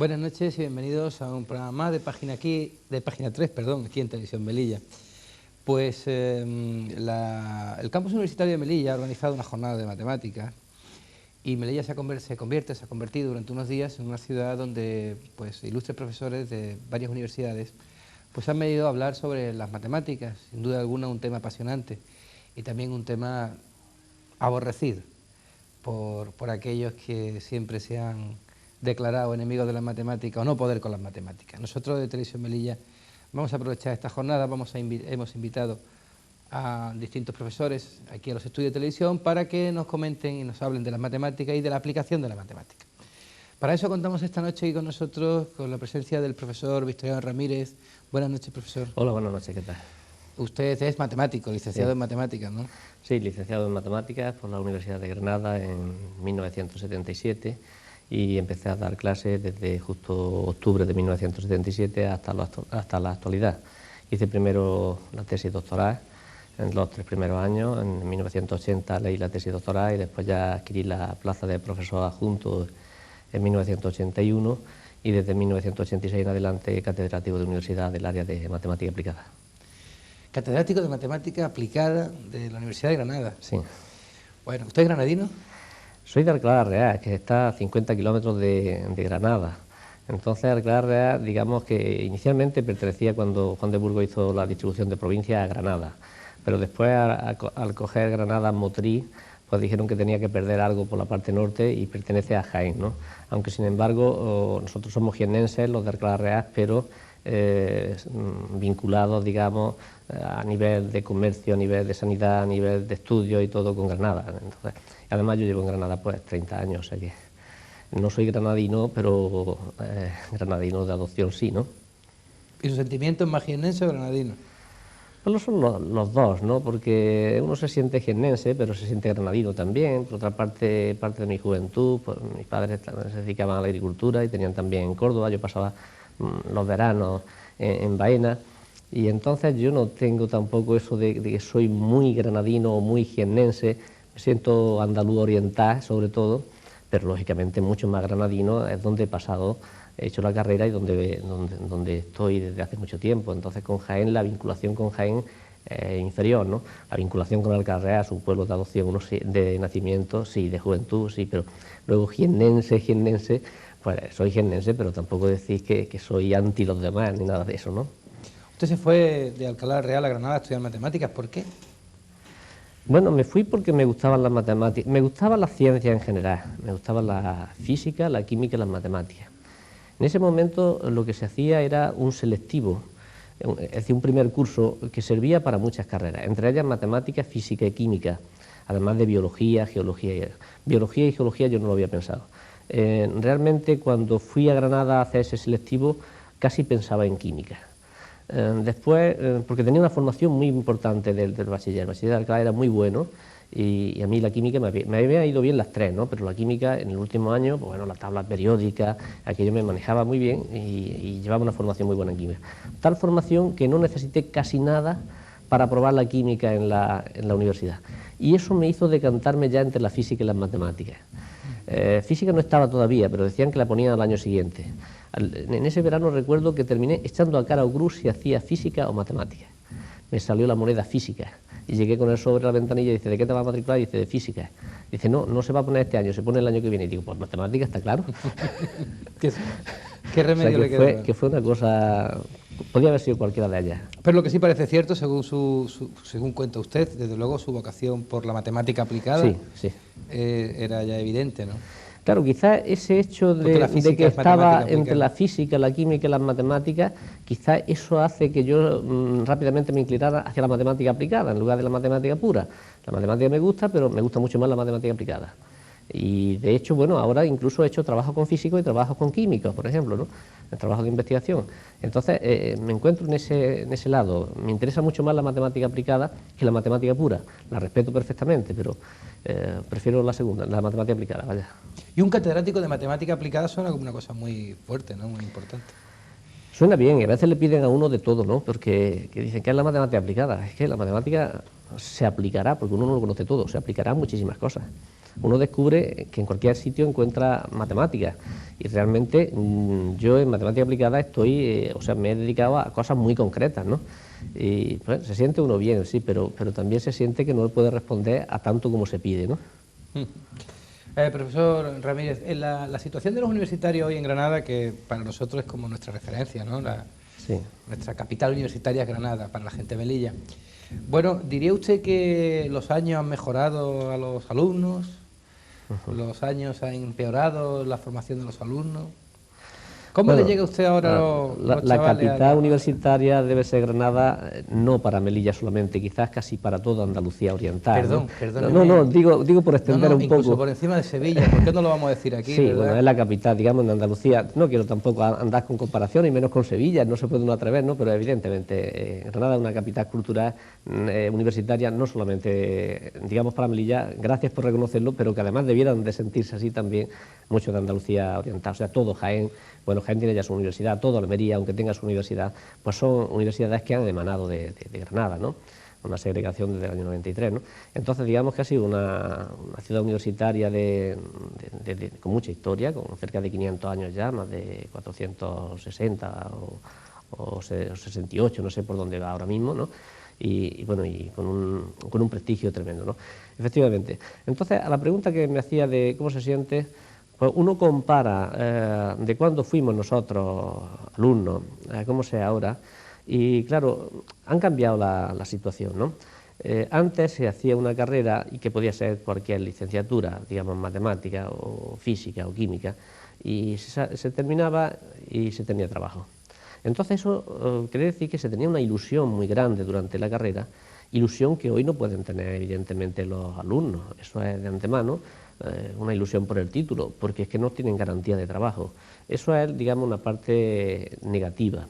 Buenas noches y bienvenidos a un programa más de Página 3, aquí en Televisión Melilla. Pues el campus universitario de Melilla ha organizado una jornada de matemáticas y Melilla se ha convertido durante unos días en una ciudad donde pues, ilustres profesores de varias universidades pues, han venido a hablar sobre las matemáticas, sin duda alguna un tema apasionante y también un tema aborrecido por aquellos que siempre se han declarado enemigos de las matemáticas o no poder con las matemáticas. Nosotros de Televisión Melilla vamos a aprovechar esta jornada, hemos invitado a distintos profesores aquí a los estudios de televisión para que nos comenten y nos hablen de las matemáticas y de la aplicación de la matemática. Para eso contamos esta noche aquí con nosotros con la presencia del profesor Victoriano Ramírez. Buenas noches, profesor. Hola, buenas noches, ¿qué tal? Usted es matemático, licenciado en matemáticas, ¿no? Sí, licenciado en matemáticas por la Universidad de Granada en 1977 y empecé a dar clases desde justo octubre de 1977 hasta la actualidad. Hice primero la tesis doctoral en los 3 primeros años, en 1980 leí la tesis doctoral y después ya adquirí la plaza de profesor adjunto en 1981 y desde 1986 en adelante catedrático de universidad del área de matemática aplicada. Catedrático de matemática aplicada de la Universidad de Granada. Sí. Bueno, ¿usted es granadino? Soy de Alcalá Real, que está a 50 kilómetros de Granada. Entonces, Alcalá Real, digamos que inicialmente pertenecía, cuando Juan de Burgos hizo la distribución de provincias, a Granada. Pero después, al coger Granada motriz, pues dijeron que tenía que perder algo por la parte norte y pertenece a Jaén, ¿no? Aunque, sin embargo, nosotros somos jiennenses, los de Alcalá Real, pero vinculados, digamos, a nivel de comercio, a nivel de sanidad, a nivel de estudio y todo con Granada. Entonces, además yo llevo en Granada pues 30 años, o sea que no soy granadino, pero granadino de adopción sí, ¿no? ¿Y su sentimiento es más jiennense o granadino? Pues son los dos, ¿no? Porque uno se siente jiennense, pero se siente granadino también. Por otra parte de mi juventud, pues, mis padres se dedicaban a la agricultura y tenían también en Córdoba. Yo pasaba los veranos en Baena, y entonces yo no tengo tampoco eso de que soy muy granadino o muy jiennense. Me siento andaluz oriental sobre todo, pero lógicamente mucho más granadino, es donde he hecho la carrera y donde estoy desde hace mucho tiempo. Entonces con Jaén, la vinculación con Jaén es inferior, ¿no? La vinculación con Alcalá Real, su pueblo de adopción, uno de nacimiento, sí, de juventud, sí, pero luego jiennense, pues soy jiennense, pero tampoco decís que soy anti los demás ni nada de eso, ¿no? Usted se fue de Alcalá Real a Granada a estudiar matemáticas, ¿por qué? Bueno, me fui porque me gustaban las matemáticas, me gustaba la ciencia en general, me gustaba la física, la química y las matemáticas. En ese momento lo que se hacía era un selectivo, es decir, un primer curso que servía para muchas carreras, entre ellas matemáticas, física y química, además de biología, geología. Biología y geología yo no lo había pensado. Realmente cuando fui a Granada a hacer ese selectivo casi pensaba en química. Después, porque tenía una formación muy importante del bachiller. El bachiller de Alcalá era muy bueno y a mí la química me había ido bien las 3, ¿no? Pero la química en el último año, pues bueno, la tabla periódica, aquello me manejaba muy bien y llevaba una formación muy buena en química. Tal formación que no necesité casi nada para aprobar la química en la universidad. Y eso me hizo decantarme ya entre la física y las matemáticas. Física no estaba todavía, pero decían que la ponían al año siguiente. En ese verano recuerdo que terminé echando a cara o cruz si hacía física o matemática. Me salió la moneda física y llegué con el sobre a la ventanilla y dice, ¿de qué te vas a matricular? Y dice, de física. Dice, no se va a poner este año, se pone el año que viene. Y digo, pues matemática está claro. ¿Qué remedio o sea, le quedó? Que fue una cosa, podía haber sido cualquiera de ellas. Pero lo que sí parece cierto, según cuenta usted, desde luego su vocación por la matemática aplicada sí. Era ya evidente, ¿no? Claro, quizás ese hecho de que estaba entre la física, la química y las matemáticas, quizás eso hace que yo rápidamente me inclinara hacia la matemática aplicada en lugar de la matemática pura. La matemática me gusta, pero me gusta mucho más la matemática aplicada. Y de hecho, bueno, ahora incluso he hecho trabajo con físicos y trabajo con químicos, por ejemplo, ¿no? El trabajo de investigación. Entonces, me encuentro en ese lado. Me interesa mucho más la matemática aplicada que la matemática pura. La respeto perfectamente, pero prefiero la segunda, la matemática aplicada, vaya. Y un catedrático de matemática aplicada suena como una cosa muy fuerte, ¿no? Muy importante. Suena bien, y a veces le piden a uno de todo, ¿no? Porque que dicen que es la matemática aplicada. Es que la matemática se aplicará, porque uno no lo conoce todo, se aplicará a muchísimas cosas. Uno descubre que en cualquier sitio encuentra matemáticas, y realmente yo en matemática aplicada estoy, o sea, me he dedicado a cosas muy concretas, ¿no? Y pues, se siente uno bien, sí, pero también se siente que no puede responder a tanto como se pide, ¿no? Profesor Ramírez, en la situación de los universitarios hoy en Granada, que para nosotros es como nuestra referencia, ¿no? Sí. Nuestra capital universitaria es Granada, para la gente de Melilla. Bueno, ¿diría usted que los años han mejorado a los alumnos? ¿Los años han empeorado la formación de los alumnos? ¿Cómo le llega a usted ahora a los la chavales? capital universitaria debe ser Granada, no para Melilla solamente, quizás casi para toda Andalucía oriental. Perdón. No, digo por extender un incluso poco. Por encima de Sevilla, ¿por qué no lo vamos a decir aquí? Sí, ¿verdad? bueno, es la capital, digamos, de Andalucía. No quiero tampoco andar con comparación, y menos con Sevilla, no se puede uno atrever, ¿no? Pero evidentemente Granada es una capital cultural universitaria, no solamente, digamos, para Melilla, gracias por reconocerlo, pero que además debieran de sentirse así también muchos de Andalucía oriental. O sea, todo Jaén, bueno, Jaén tiene ya su universidad, todo Almería, aunque tenga su universidad, pues son universidades que han emanado de Granada, ¿no? Una segregación desde el año 93, ¿no? Entonces, digamos que ha sido una ciudad universitaria con mucha historia, con cerca de 500 años ya, más de 460 o 68, no sé por dónde va ahora mismo, ¿no? Y bueno, y con un prestigio tremendo, ¿no? Efectivamente. Entonces, a la pregunta que me hacía de cómo se siente, pues uno compara de cuándo fuimos nosotros alumnos, cómo sea ahora, y claro, han cambiado la situación, ¿no? Antes se hacía una carrera, y que podía ser cualquier licenciatura, digamos matemática o física o química, y se terminaba y se tenía trabajo. Entonces eso quiere decir que se tenía una ilusión muy grande durante la carrera, ilusión que hoy no pueden tener evidentemente los alumnos. Eso es de antemano una ilusión por el título, porque es que no tienen garantía de trabajo. Eso es, digamos, una parte negativa.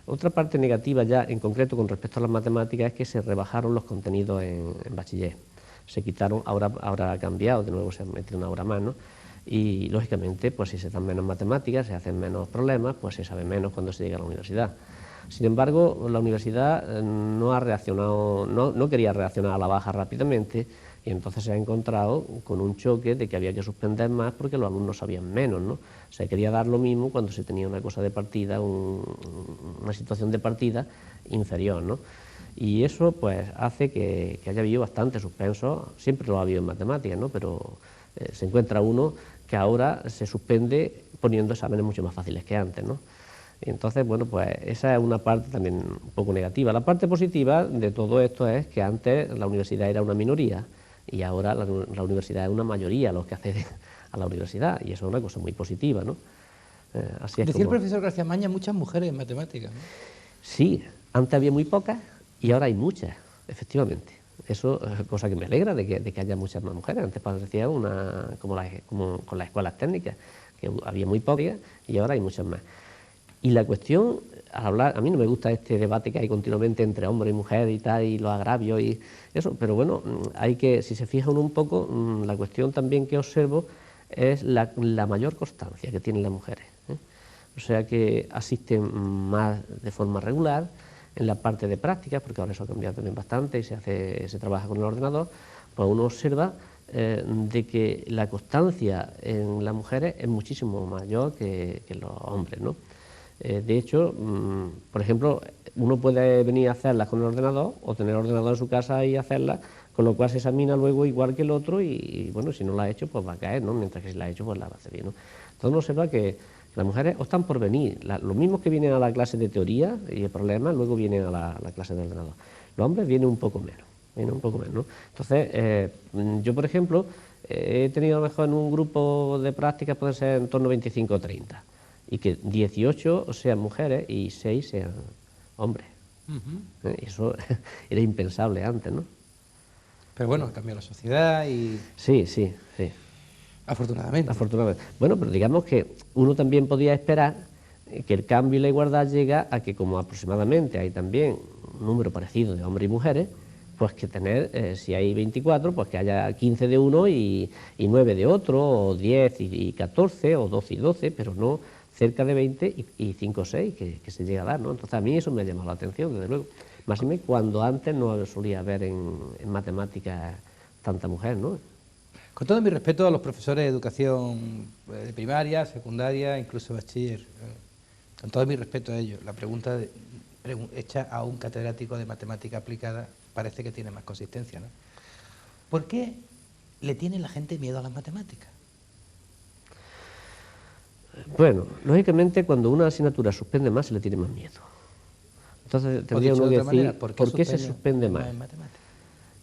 Otra parte negativa ya en concreto con respecto a las matemáticas es que se rebajaron los contenidos en bachiller. Se quitaron, ahora ha cambiado, de nuevo se ha metido una hora más, ¿no? Y lógicamente, pues si se dan menos matemáticas, se hacen menos problemas, pues se sabe menos cuando se llega a la universidad. Sin embargo, la universidad no ha reaccionado, no quería reaccionar a la baja rápidamente, y entonces se ha encontrado con un choque de que había que suspender más porque los alumnos sabían menos, ¿no? Se quería dar lo mismo cuando se tenía una cosa de partida, una situación de partida inferior, ¿no? Y eso pues hace que haya habido bastante suspenso, siempre lo ha habido en matemáticas, ¿no? Pero se encuentra uno que ahora se suspende poniendo exámenes mucho más fáciles que antes, ¿no? Y entonces, bueno, pues esa es una parte también un poco negativa. La parte positiva de todo esto es que antes la universidad era una minoría y ahora la universidad es una mayoría los que acceden a la universidad, y eso es una cosa muy positiva, ¿no? Así es. Decía como... el profesor García Maña, muchas mujeres en matemáticas, ¿no? Sí, antes había muy pocas y ahora hay muchas, efectivamente. Eso es cosa que me alegra de que haya muchas más mujeres. Antes parecía como con las escuelas técnicas, que había muy pocas y ahora hay muchas más. Y la cuestión, al hablar, a mí no me gusta este debate que hay continuamente entre hombre y mujer y tal, y los agravios y eso, pero bueno, hay que, si se fija uno un poco, la cuestión también que observo es la mayor constancia que tienen las mujeres, ¿eh? O sea que asisten más de forma regular en la parte de prácticas, porque ahora eso ha cambiado también bastante y se trabaja con el ordenador, pues uno observa de que la constancia en las mujeres es muchísimo mayor que en los hombres, ¿no? De hecho, por ejemplo, uno puede venir a hacerlas con el ordenador o tener el ordenador en su casa y hacerlas, con lo cual se examina luego igual que el otro y bueno, si no la ha hecho, pues va a caer, ¿no? Mientras que si la ha hecho, pues la va a hacer bien, ¿no? Entonces uno observa que las mujeres optan por venir, los mismos que vienen a la clase de teoría y el problema, luego vienen a la clase de ordenador. Los hombres vienen un poco menos, ¿no? Entonces, yo, por ejemplo, he tenido a lo mejor en un grupo de prácticas, puede ser en torno a 25 o 30. Y que 18 sean mujeres y 6 sean hombres. Eso era impensable antes, ¿no? Pero bueno, ha cambiado la sociedad y... Sí. Afortunadamente. Bueno, pero digamos que uno también podía esperar que el cambio y la igualdad llega a que, como aproximadamente hay también un número parecido de hombres y mujeres, pues que tener, si hay 24, pues que haya 15 de uno y 9 de otro, o 10 y 14, o 12 y 12, pero no cerca de 20 y 5 o 6 que se llega a dar, ¿no? Entonces a mí eso me ha llamado la atención, desde luego. Más bien cuando antes no solía haber en matemáticas tanta mujer, ¿no? Con todo mi respeto a los profesores de educación de primaria, secundaria, incluso bachiller, con todo mi respeto a ellos, la pregunta hecha a un catedrático de matemática aplicada parece que tiene más consistencia, ¿no? ¿Por qué le tiene la gente miedo a las matemáticas? Bueno, lógicamente cuando una asignatura suspende más se le tiene más miedo. Entonces tendría uno que decir, ¿por qué se suspende más?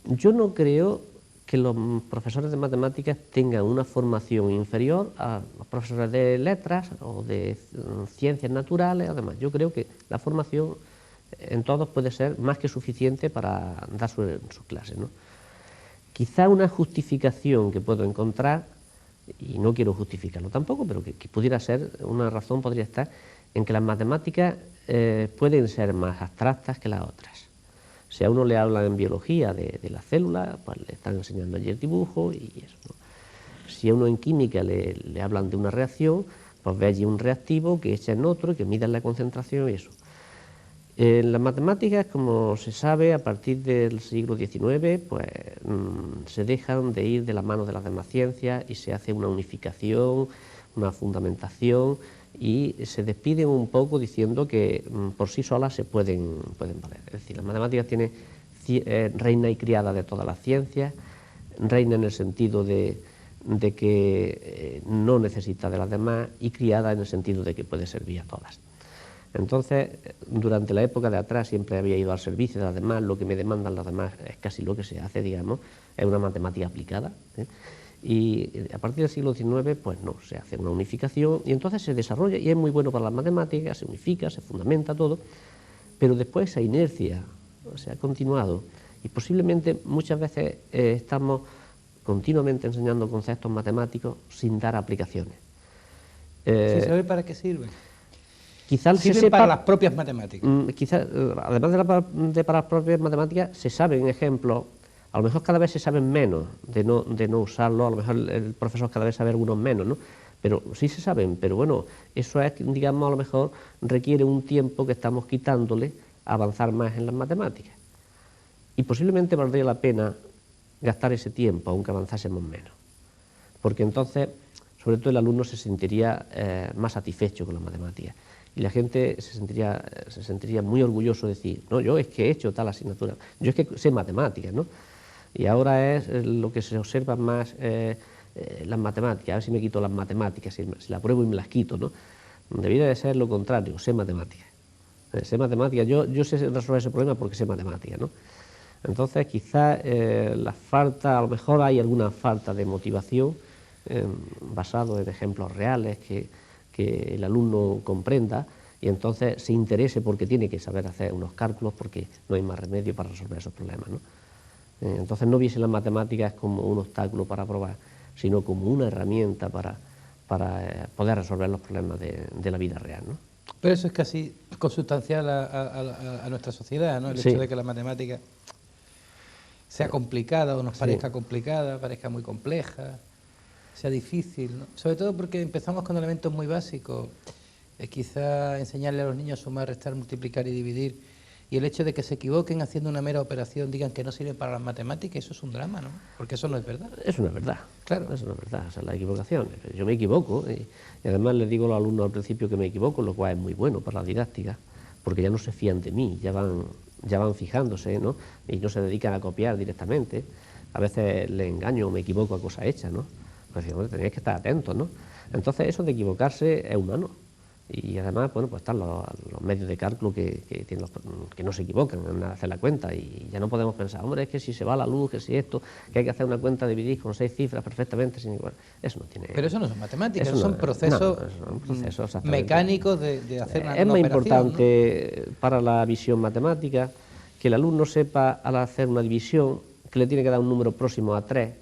Yo no creo que los profesores de matemáticas tengan una formación inferior a los profesores de letras o de ciencias naturales. Además, yo creo que la formación en todos puede ser más que suficiente para dar sus clases, ¿no? Quizá una justificación que puedo encontrar, y no quiero justificarlo tampoco, pero que pudiera ser, una razón podría estar en que las matemáticas pueden ser más abstractas que las otras. Si a uno le hablan en biología de la célula, pues le están enseñando allí el dibujo y eso, ¿no? Si a uno en química le hablan de una reacción, pues ve allí un reactivo que echa en otro y que miden la concentración y eso. En las matemáticas, como se sabe, a partir del siglo XIX, pues se dejan de ir de la mano de las demás ciencias y se hace una unificación, una fundamentación y se despiden un poco diciendo que por sí solas se pueden valer. Es decir, las matemáticas tienen reina y criada de todas las ciencias, reina en el sentido de que no necesita de las demás y criada en el sentido de que puede servir a todas. Entonces, durante la época de atrás siempre había ido al servicio de las demás, lo que me demandan las demás es casi lo que se hace, digamos, es una matemática aplicada, ¿eh? Y a partir del siglo XIX, pues no, se hace una unificación y entonces se desarrolla y es muy bueno para las matemáticas, se unifica, se fundamenta todo, pero después esa inercia se ha continuado y posiblemente muchas veces estamos continuamente enseñando conceptos matemáticos sin dar aplicaciones. ¿Sí sabe para qué sirven? Quizás sirven se sepa, para las propias matemáticas. Quizás, además de para las propias matemáticas, se saben ejemplos, a lo mejor cada vez se saben menos de no usarlo, a lo mejor el profesor cada vez sabe algunos menos, ¿no? Pero sí se saben, pero bueno, eso es, digamos, a lo mejor requiere un tiempo que estamos quitándole a avanzar más en las matemáticas. Y posiblemente valdría la pena gastar ese tiempo, aunque avanzásemos menos. Porque entonces, sobre todo el alumno se sentiría más satisfecho con las matemáticas. Y la gente se sentiría muy orgulloso de decir, no, yo es que he hecho tal asignatura, yo es que sé matemáticas, ¿no? Y ahora es lo que se observa más las matemáticas, a ver si me quito las matemáticas, si la pruebo y me las quito, ¿no? Debería de ser lo contrario, sé matemáticas. Sé matemáticas, yo sé resolver ese problema porque sé matemáticas, ¿no? Entonces quizás la falta, a lo mejor hay alguna falta de motivación basado en ejemplos reales que el alumno comprenda y entonces se interese porque tiene que saber hacer unos cálculos porque no hay más remedio para resolver esos problemas, ¿no? Entonces no viese las matemáticas como un obstáculo para aprobar, sino como una herramienta para poder resolver los problemas de la vida real, ¿no? Pero eso es casi consustancial a nuestra sociedad, ¿no? El hecho de que la matemática sea complicada o nos parezca complicada, parezca muy compleja, sea difícil, ¿no? Sobre todo porque empezamos con elementos muy básicos, quizá enseñarle a los niños a sumar, restar, multiplicar y dividir, y el hecho de que se equivoquen haciendo una mera operación, digan que no sirve para las matemáticas, eso es un drama, ¿no? Porque eso no es verdad. Eso no es verdad, claro. Eso no es verdad, o sea, la equivocación, yo me equivoco y además les digo a los alumnos al principio que me equivoco, lo cual es muy bueno para la didáctica, porque ya no se fían de mí, ya van fijándose, ¿no? Y no se dedican a copiar directamente, a veces les engaño o me equivoco a cosas hechas, ¿no? Pues tenéis que estar atentos, ¿no? Entonces eso de equivocarse es humano y además, bueno, pues están los medios de cálculo que no se equivocan en hacer la cuenta y ya no podemos pensar, hombre, es que si se va la luz, que si esto, que hay que hacer una cuenta dividir con 6 cifras perfectamente, sin igual, eso no tiene... Pero eso no son matemáticas, eso son procesos mecánicos de hacer una operación. Es más importante, ¿no?, para la visión matemática que el alumno sepa al hacer una división que le tiene que dar un número próximo a 3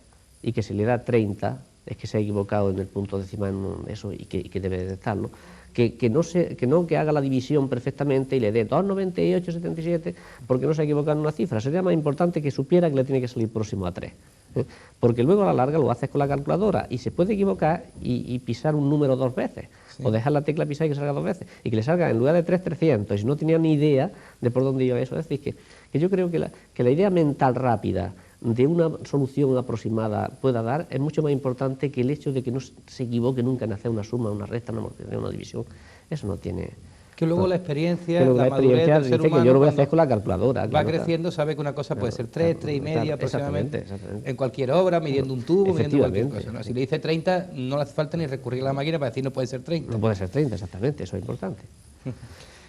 y que si le da 30 es que se ha equivocado en el punto decimal eso y que debe detectarlo. Que no haga la división perfectamente y le dé 2,98,77 porque no se ha equivocado en una cifra. Sería más importante que supiera que le tiene que salir próximo a 3. Porque luego a la larga lo haces con la calculadora y se puede equivocar y pisar un número 2 veces. o dejar la tecla pisada y que salga 2 veces, y que le salga en lugar de 3, 300, y si no tenía ni idea de por dónde iba eso. Es decir, que yo creo que la idea mental rápida de una solución aproximada pueda dar es mucho más importante que el hecho de que no se equivoque nunca en hacer una suma, una resta, una división. Eso no tiene... Que luego no. la experiencia, Que luego la madurez del ser dice humano, que yo lo voy a cuando hacer con la calculadora. va Claro, creciendo, sabe que una cosa puede ser 3, 3 y media aproximadamente, exactamente. en cualquier obra, midiendo un tubo, midiendo cualquier Efectivamente. cosa, ¿no? Si le dice 30, no le hace falta ni recurrir a la máquina para decir no puede ser 30. No puede ser 30, exactamente, eso es importante.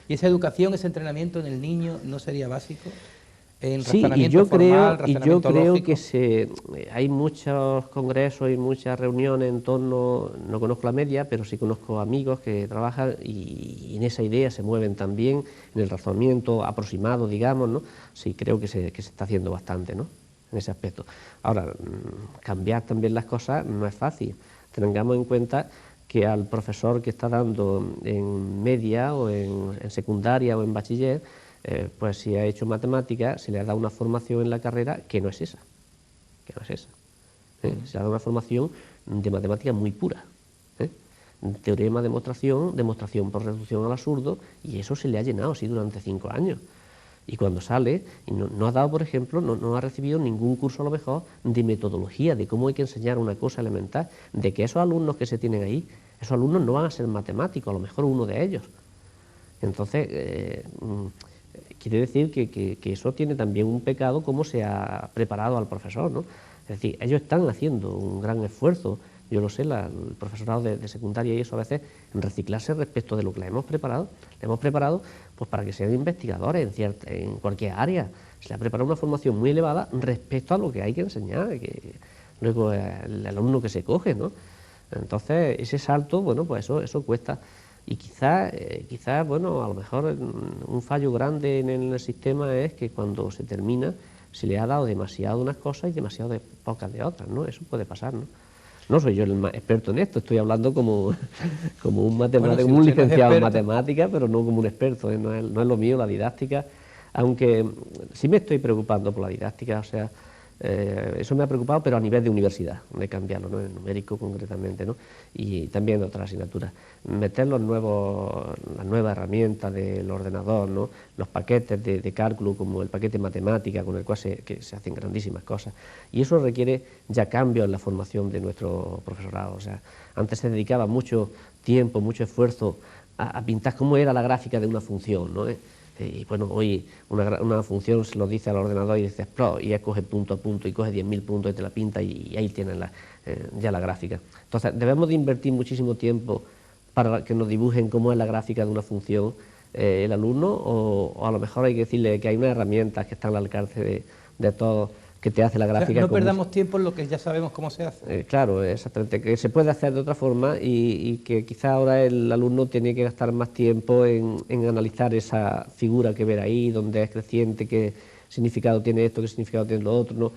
¿Y esa educación, ese entrenamiento en el niño no sería básico? En Sí, razonamiento formal, razonamiento creo lógico. que hay muchos congresos y muchas reuniones en torno, no conozco la media, pero sí conozco amigos que trabajan y en esa idea se mueven también, en el razonamiento aproximado, digamos, ¿no? Sí, creo que se está haciendo bastante, ¿no?, en ese aspecto. Ahora, cambiar también las cosas no es fácil. Tengamos en cuenta que al profesor que está dando en media o en secundaria o en bachiller, pues si ha hecho matemáticas, se le ha dado una formación en la carrera que no es esa, Se le ha dado una formación de matemáticas muy pura, teorema, demostración por reducción al absurdo, y eso se le ha llenado así durante 5 años. Y cuando sale, y no ha dado, por ejemplo, no ha recibido ningún curso a lo mejor de metodología, de cómo hay que enseñar una cosa elemental, de que esos alumnos que se tienen ahí, esos alumnos no van a ser matemáticos, a lo mejor uno de ellos. Entonces, quiere decir que eso tiene también un pecado, cómo se ha preparado al profesor, ¿no? Es decir, ellos están haciendo un gran esfuerzo, yo lo sé, el profesorado de secundaria y eso a veces, en reciclarse respecto de lo que le hemos preparado. Le hemos preparado pues para que sean investigadores en cualquier área. Se le ha preparado una formación muy elevada respecto a lo que hay que enseñar, que luego el alumno que se coge, ¿no? Entonces, ese salto, bueno, pues eso cuesta. Y quizás, bueno, a lo mejor un fallo grande en el sistema es que cuando se termina se le ha dado demasiado de unas cosas y demasiado de pocas de otras, ¿no? Eso puede pasar, ¿no? No soy yo el más experto en esto, estoy hablando como un matemático, como un licenciado en matemáticas, pero no como un experto, ¿eh? No es lo mío la didáctica, aunque sí me estoy preocupando por la didáctica, o sea, eso me ha preocupado, pero a nivel de universidad, de cambiarlo, ¿no?, en numérico concretamente, ¿no?, y también de otras asignaturas. Meter las nuevas herramientas del ordenador, ¿no?, los paquetes de cálculo como el paquete matemática con el cual se hacen grandísimas cosas. Y eso requiere ya cambios en la formación de nuestro profesorado. O sea, antes se dedicaba mucho tiempo, mucho esfuerzo a pintar cómo era la gráfica de una función, ¿no? Y bueno, hoy una función se lo dice al ordenador y dice explode, y coge punto a punto y coge 10.000 puntos y te la pinta y ahí tienen ya la gráfica. Entonces, debemos de invertir muchísimo tiempo para que nos dibujen cómo es la gráfica de una función el alumno, o a lo mejor hay que decirle que hay unas herramientas que están al alcance de todos, que te hace la gráfica. O sea, no perdamos tiempo en lo que ya sabemos cómo se hace. Claro, exactamente, que se puede hacer de otra forma y que quizá ahora el alumno tiene que gastar más tiempo en analizar esa figura que ver ahí, dónde es creciente, qué significado tiene esto, qué significado tiene lo otro, ¿no?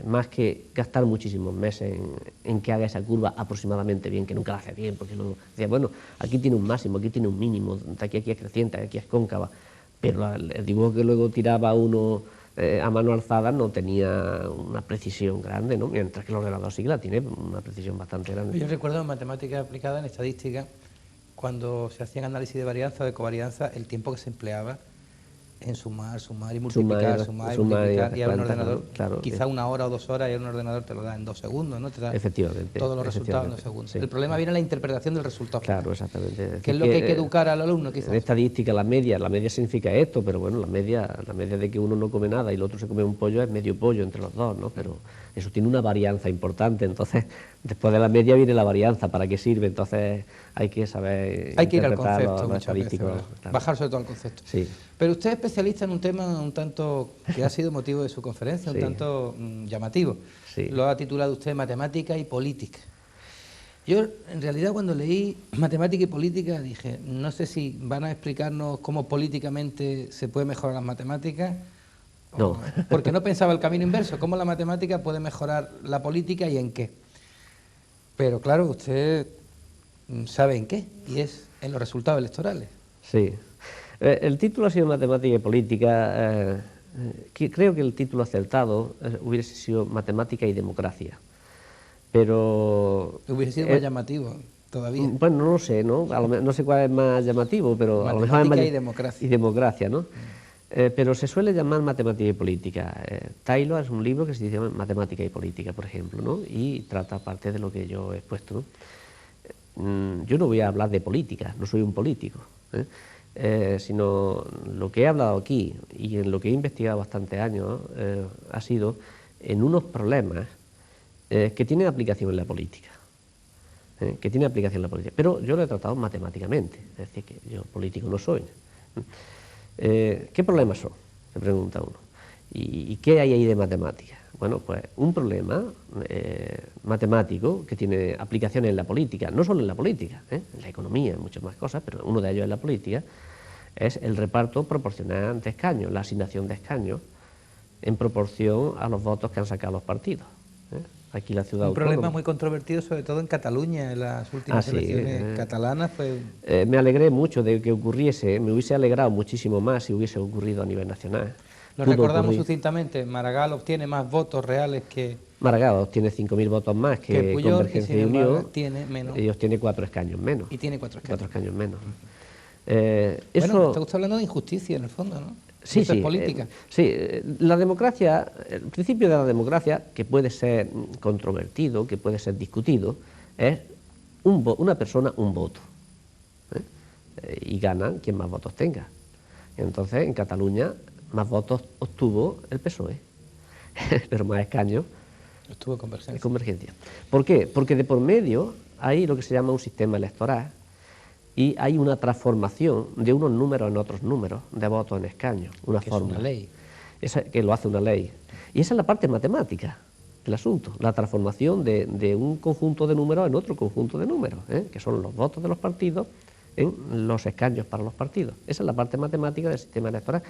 Más que gastar muchísimos meses en que haga esa curva aproximadamente bien, que nunca la hace bien, porque luego decía, bueno, aquí tiene un máximo, aquí tiene un mínimo, de aquí es creciente, aquí es cóncava, pero el dibujo que luego tiraba uno a mano alzada no tenía una precisión grande, ¿no?, mientras que el ordenador sí que la tiene una precisión bastante grande. Yo recuerdo en matemática aplicada, en estadística, cuando se hacían análisis de varianza o de covarianza, el tiempo que se empleaba en sumar y multiplicar, y ahora un ordenador, claro, quizá 1 hora o 2 horas, y ahora un ordenador te lo da en 2 segundos, ¿no? Te da efectivamente, todos los resultados en 2 segundos. Sí. El problema viene en la interpretación del resultado. Claro, exactamente. Que es lo que hay que educar al alumno, quizás. En estadística, la media significa esto, pero bueno, la media de que uno no come nada y el otro se come un pollo es medio pollo entre los dos, ¿no? Pero eso tiene una varianza importante, entonces después de la media viene la varianza, ¿para qué sirve? Entonces hay que saber, hay que ir al concepto, los estadísticos, claro, bajar sobre todo al concepto. Sí. Pero usted es especialista en un tema un tanto que ha sido motivo de su conferencia, un tanto llamativo. Sí. Lo ha titulado usted Matemática y Política. Yo, en realidad, cuando leí Matemática y Política, dije, no sé si van a explicarnos cómo políticamente se puede mejorar las matemáticas. No. Porque no pensaba el camino inverso, cómo la matemática puede mejorar la política y en qué. Pero claro, usted sabe en qué, y es en los resultados electorales. Sí. El título ha sido Matemática y Política. Creo que el título acertado hubiese sido Matemática y Democracia. Pero hubiese sido más llamativo. todavía. Bueno, no lo sé, ¿no? No sé cuál es más llamativo, pero a lo mejor es Matemática y democracia. Y democracia, ¿no? Pero se suele llamar matemática y política. Taylor es un libro que se llama Matemática y política, por ejemplo, ¿no? Y trata parte de lo que yo he expuesto, ¿no? Yo no voy a hablar de política, no soy un político, sino lo que he hablado aquí y en lo que he investigado bastantes años ha sido en unos problemas que tienen aplicación en la política. Que tiene aplicación en la política, pero yo lo he tratado matemáticamente, es decir, que yo político no soy. ¿Qué problemas son?, se pregunta uno. ¿Y qué hay ahí de matemática? Bueno, pues un problema matemático que tiene aplicaciones en la política, no solo en la política, en la economía, en muchas más cosas, pero uno de ellos en la política, es el reparto proporcional de escaños, la asignación de escaños en proporción a los votos que han sacado los partidos. Aquí la ciudad autónoma. Un problema muy controvertido, sobre todo en Cataluña, en las últimas elecciones catalanas. Pues... me alegré mucho de que ocurriese, me hubiese alegrado muchísimo más si hubiese ocurrido a nivel nacional. Lo recordamos sucintamente, Maragall obtiene más votos reales que... Maragall obtiene 5.000 votos más que Pujol, Convergencia y Unión. Tiene menos. Ellos tienen 4 escaños menos. Y tiene 4 escaños. 4 escaños menos. Bueno, usted está hablando de injusticia, en el fondo, ¿no? Sí, sí, política. Sí, la democracia, el principio de la democracia, que puede ser controvertido, que puede ser discutido, es una persona, un voto. Y gana quien más votos tenga. Entonces, en Cataluña, más votos obtuvo el PSOE, pero más escaños obtuvo Convergencia. Convergencia. ¿Por qué? Porque de por medio hay lo que se llama un sistema electoral y hay una transformación de unos números en otros números, de votos en escaños, una fórmula. Es una ley. Que lo hace una ley. Y esa es la parte matemática del asunto, la transformación de un conjunto de números en otro conjunto de números, que son los votos de los partidos en los escaños para los partidos. Esa es la parte matemática del sistema electoral,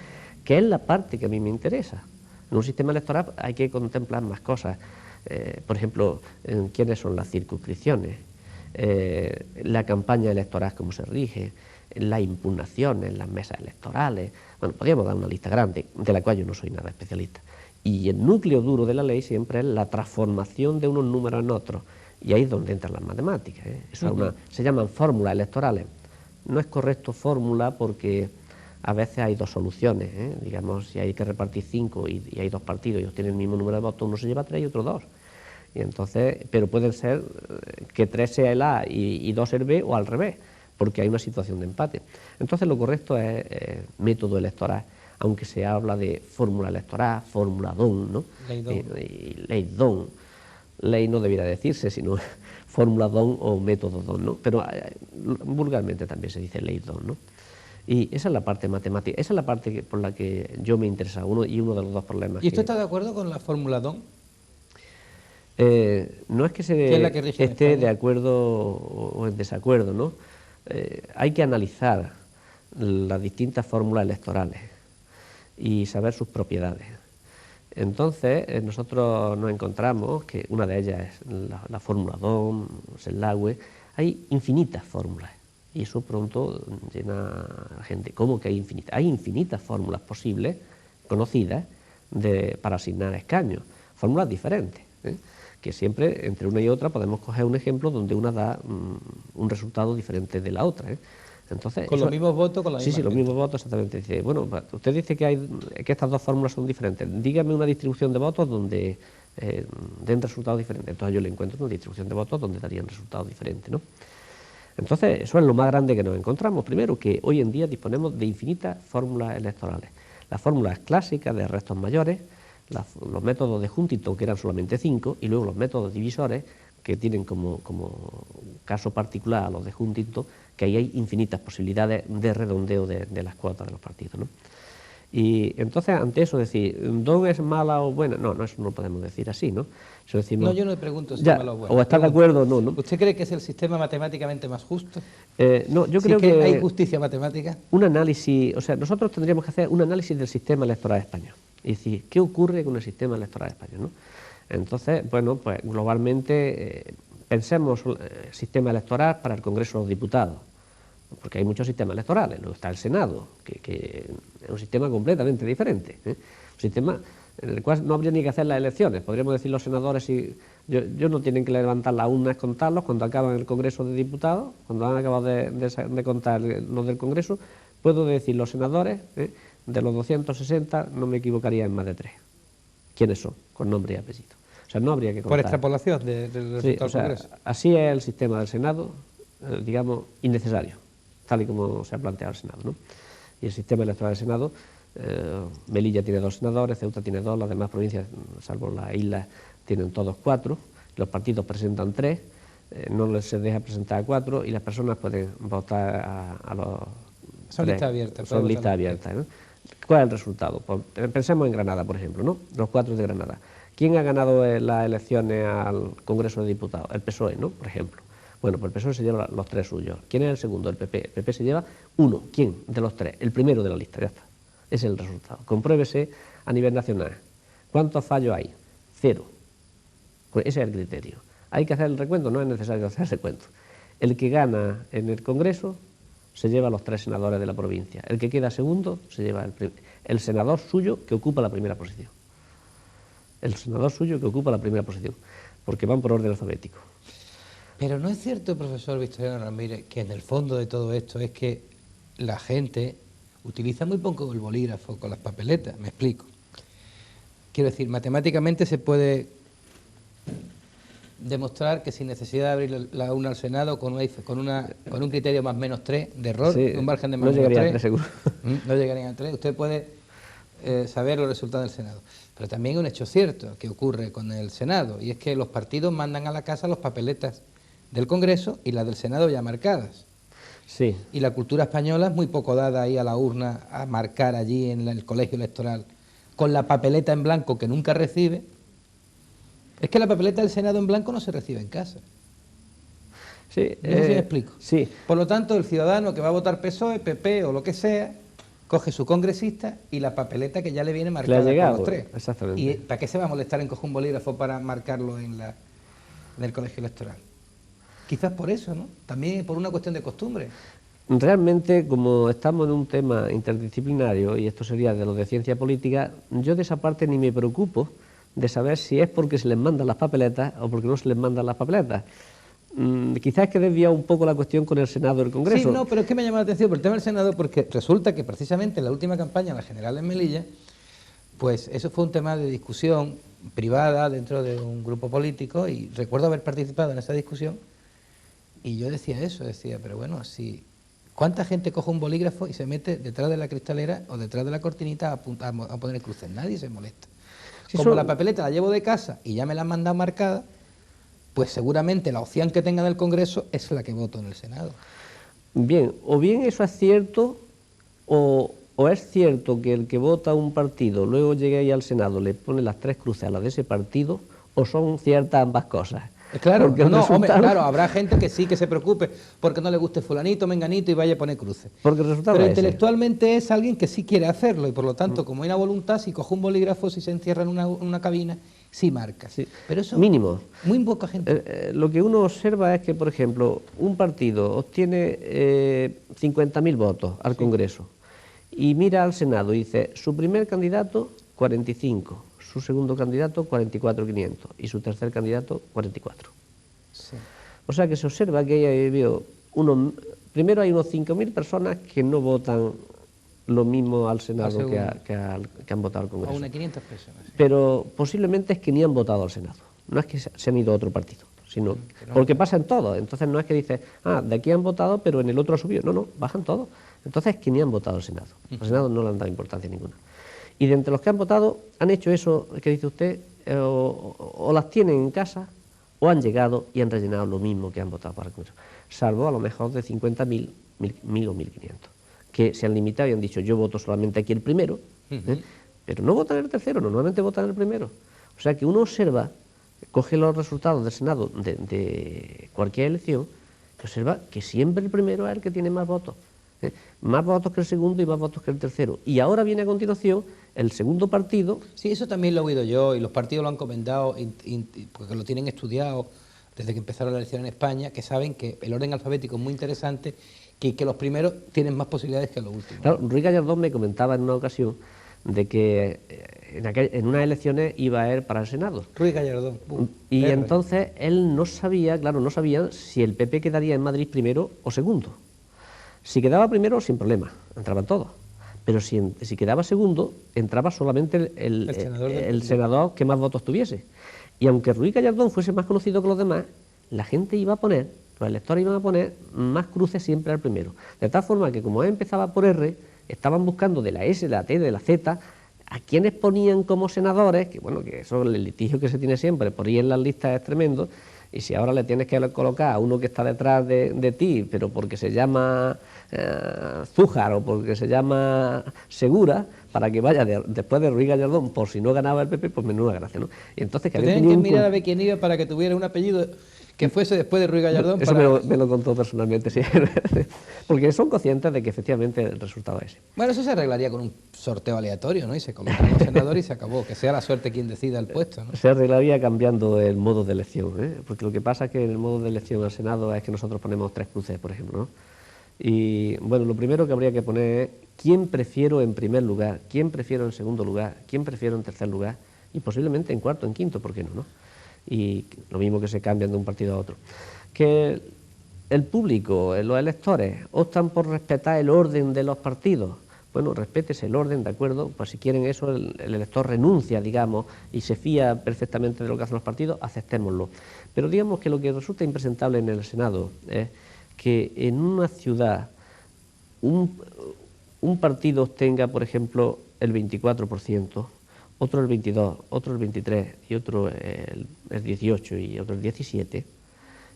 que es la parte que a mí me interesa. En un sistema electoral hay que contemplar más cosas, por ejemplo, quiénes son las circunscripciones, la campaña electoral, cómo se rige, las impugnaciones, las mesas electorales. Bueno, podríamos dar una lista grande, de la cual yo no soy nada especialista. Y el núcleo duro de la ley siempre es la transformación de unos números en otros, y ahí es donde entran las matemáticas. Eso se llaman fórmulas electorales. No es correcto fórmula porque a veces hay dos soluciones, digamos, si hay que repartir 5 y hay 2 partidos y obtienen el mismo número de votos, uno se lleva 3 y otro 2. Y entonces, pero pueden ser que 3 sea el A y 2 el B o al revés, porque hay una situación de empate. Entonces lo correcto es método electoral, aunque se habla de fórmula electoral, fórmula DON, ¿no? Ley DON. Ley no debiera decirse, sino fórmula DON o método DON, ¿no? Pero vulgarmente también se dice ley DON, ¿no? Y esa es la parte matemática, esa es la parte por la que yo me interesa, uno de los dos problemas. ¿Y usted está de acuerdo con la fórmula DON? No es que esté de acuerdo o en desacuerdo, ¿no? Hay que analizar las distintas fórmulas electorales y saber sus propiedades. Entonces, nosotros nos encontramos que una de ellas es la fórmula DON, Selagüe. Hay infinitas fórmulas y eso pronto llena a la gente. ¿Cómo que hay infinitas? Hay infinitas fórmulas posibles, conocidas, para asignar escaños, fórmulas diferentes, que siempre entre una y otra podemos coger un ejemplo donde una da un resultado diferente de la otra. Entonces, con los mismos votos, con la misma Sí, los mismos votos, exactamente. Dice, bueno, usted dice que estas dos fórmulas son diferentes. Dígame una distribución de votos donde den resultados diferentes. Entonces yo le encuentro una distribución de votos donde darían resultados diferentes, ¿no? Entonces, eso es lo más grande que nos encontramos. Primero, que hoy en día disponemos de infinitas fórmulas electorales. Las fórmulas clásicas de restos mayores, los métodos de Huntington, que eran solamente 5, y luego los métodos divisores, que tienen como caso particular a los de Huntington, que ahí hay infinitas posibilidades de redondeo de las cuotas de los partidos, ¿no? Y entonces, ante eso, decir, ¿DON es mala o buena? No, eso no lo podemos decir así, ¿no? Eso decimos, no, yo no le pregunto si es mala o buena. O está de acuerdo o no, ¿no? ¿Usted cree que es el sistema matemáticamente más justo? No, yo creo que hay justicia matemática. Un análisis, o sea, nosotros tendríamos que hacer un análisis del sistema electoral español. Es decir, ¿qué ocurre con el sistema electoral español, ¿no? Entonces, bueno, pues globalmente pensemos el sistema electoral para el Congreso de los Diputados, porque hay muchos sistemas electorales. Luego está el Senado, que es un sistema completamente diferente, un sistema en el cual no habría ni que hacer las elecciones. Podríamos decir los senadores, yo no tienen que levantar las urnas, contarlos cuando acaban el Congreso de Diputados, cuando han acabado de contar los del Congreso, puedo decir los senadores, de los 260 no me equivocaría en más de 3. ¿Quiénes son? Con nombre y apellido. O sea, no habría que contar. Por extrapolación del resultado del Congreso. Así es el sistema del Senado, digamos, innecesario, tal y como se ha planteado el Senado, ¿no? Y el sistema electoral del Senado, Melilla tiene 2 senadores, Ceuta tiene 2, las demás provincias, salvo las islas, tienen todos 4, los partidos presentan 3, no les se deja presentar a 4 y las personas pueden votar a los... Son listas abiertas. Son listas abiertas, ¿no? ¿Cuál es el resultado? Pues, pensemos en Granada, por ejemplo, ¿no? Los 4 de Granada. ¿Quién ha ganado las elecciones al Congreso de Diputados? El PSOE, ¿no? Por ejemplo. Bueno, pues el PSOE se lleva los 3 suyos. ¿Quién es el segundo? El PP. El PP se lleva 1. ¿Quién? De los 3. El primero de la lista, ya está. Ese es el resultado. Compruébese a nivel nacional. ¿Cuántos fallos hay? 0. Pues ese es el criterio. ¿Hay que hacer el recuento? No es necesario hacer el recuento. El que gana en el Congreso se lleva los 3 senadores de la provincia. El que queda segundo se lleva el senador suyo que ocupa la primera posición. El senador suyo que ocupa la primera posición, porque van por orden alfabético. Pero no es cierto, profesor Victoriano Ramírez, que en el fondo de todo esto es que la gente utiliza muy poco el bolígrafo con las papeletas, me explico. Quiero decir, matemáticamente se puede demostrar que sin necesidad de abrir la urna al Senado con un criterio más menos 3 de error, Sí, un margen de más no menos llegaría 3, a 3 seguro. No llegarían a 3, usted puede saber los resultados del Senado. Pero también hay un hecho cierto que ocurre con el Senado, y es que los partidos mandan a la casa los papeletas del Congreso y las del Senado ya marcadas. Sí. Y la cultura española es muy poco dada ahí a la urna, a marcar allí en el colegio electoral, con la papeleta en blanco que nunca recibe. Es que la papeleta del Senado en blanco no se recibe en casa. Sí, No sé si me explico. Sí. Por lo tanto, el ciudadano que va a votar PSOE, PP o lo que sea, coge su congresista y la papeleta que ya le viene marcada Le ha llegado, por los 3. exactamente. ¿Y para qué se va a molestar en coger un bolígrafo para marcarlo en el colegio electoral? Quizás por eso, ¿no? También por una cuestión de costumbre. Realmente, como estamos en un tema interdisciplinario, y esto sería de lo de ciencia política, yo de esa parte ni me preocupo de saber si es porque se les mandan las papeletas o porque no se les mandan las papeletas. Quizás es que desvía un poco la cuestión con el Senado y el Congreso. Sí, no, pero es que me llama la atención por el tema del Senado, porque resulta que precisamente en la última campaña, la general en Melilla, pues eso fue un tema de discusión privada dentro de un grupo político, y recuerdo haber participado en esa discusión, y yo decía eso, pero bueno, si ¿cuánta gente coge un bolígrafo y se mete detrás de la cristalera o detrás de la cortinita a poner cruces? Nadie se molesta. Como la papeleta la llevo de casa y ya me la han mandado marcada, pues seguramente la opción que tenga del Congreso es la que voto en el Senado. Bien, o bien eso es cierto, o es cierto que el que vota un partido luego llega ahí al Senado, le pone las 3 cruces a la de ese partido, o son ciertas ambas cosas. Claro, porque hombre, claro, habrá gente que sí que se preocupe porque no le guste fulanito, menganito y vaya a poner cruces. Porque el resultado Pero es intelectualmente es alguien que sí quiere hacerlo y por lo tanto, como hay una voluntad, si coge un bolígrafo, si se encierra en una cabina, sí marca. Sí. Pero eso mínimo. Muy poca gente. Lo que uno observa es que, por ejemplo, un partido obtiene 50.000 votos al Congreso y mira al Senado y dice, su primer candidato, 45, su segundo candidato, 44.500 y su tercer candidato, 44. Sí. O sea que se observa que primero hay unos 5.000 personas que no votan lo mismo al Senado que han votado al Congreso. A unas 500 personas. Sí. Pero posiblemente es que ni han votado al Senado. No es que se han ido a otro partido, sino porque pasa en todo. Entonces no es que dices, de aquí han votado, pero en el otro ha subido. No, bajan todos. Entonces es que ni han votado al Senado. Al Senado no le han dado importancia ninguna. Y de entre los que han votado, han hecho eso que dice usted, o las tienen en casa, o han llegado y han rellenado lo mismo que han votado para el Congreso. Salvo a lo mejor de 50.000, 1.000 o 1.500, que se han limitado y han dicho, yo voto solamente aquí el primero, pero no votan el tercero, normalmente votan el primero. O sea que uno observa, coge los resultados del Senado de cualquier elección, que observa que siempre el primero es el que tiene más votos. Más votos que el segundo y más votos que el tercero. Y ahora viene a continuación el segundo partido. Sí, eso también lo he oído yo y los partidos lo han comentado porque lo tienen estudiado desde que empezaron la elección en España, que saben que el orden alfabético es muy interesante, que los primeros tienen más posibilidades que los últimos. Claro, Ruiz Gallardón me comentaba en una ocasión de que en unas elecciones iba a ir para el Senado. Ruiz Gallardón. Y entonces él no sabía, claro, no sabía si el PP quedaría en Madrid primero o segundo. Si quedaba primero, sin problema, entraban todos. Pero si quedaba segundo, entraba solamente el senador que más votos tuviese. Y aunque Ruiz Gallardón fuese más conocido que los demás, la gente iba a poner, los electores iban a poner más cruces siempre al primero. De tal forma que como él empezaba por R, estaban buscando de la S, de la T, de la Z, a quienes ponían como senadores, que bueno, que eso el litigio que se tiene siempre, por ir en las listas es tremendo, y si ahora le tienes que colocar a uno que está detrás de ti, pero porque se llama Zújar o porque se llama Segura, para que vaya después de Ruiz Gallardón, por si no ganaba el PP, pues menuda gracia, ¿no? Y entonces que tenían que mirar a ver quién iba para que tuviera un apellido que fuese después de Ruiz Gallardón. Eso me lo contó personalmente, sí. Porque son conscientes de que efectivamente el resultado es ese. Bueno, eso se arreglaría con un sorteo aleatorio, ¿no? Y se convierte en un senador y se acabó. Que sea la suerte quien decida el puesto, ¿no? Se arreglaría cambiando el modo de elección, ¿eh? Porque lo que pasa es que el modo de elección al Senado es que nosotros ponemos 3 cruces, por ejemplo, ¿no? Y bueno, lo primero que habría que poner es quién prefiero en primer lugar, quién prefiero en segundo lugar, quién prefiero en tercer lugar y posiblemente en cuarto, en quinto, ¿por qué no, no? Y lo mismo que se cambian de un partido a otro. Que el público, los electores, optan por respetar el orden de los partidos. Bueno, respétese el orden, ¿de acuerdo? Pues si quieren eso, el elector renuncia, digamos, y se fía perfectamente de lo que hacen los partidos, aceptémoslo. Pero digamos que lo que resulta impresentable en el Senado es que en una ciudad un partido obtenga, por ejemplo, el 24%, otro el 22%, otro el 23% y otro el 18% y otro el 17%,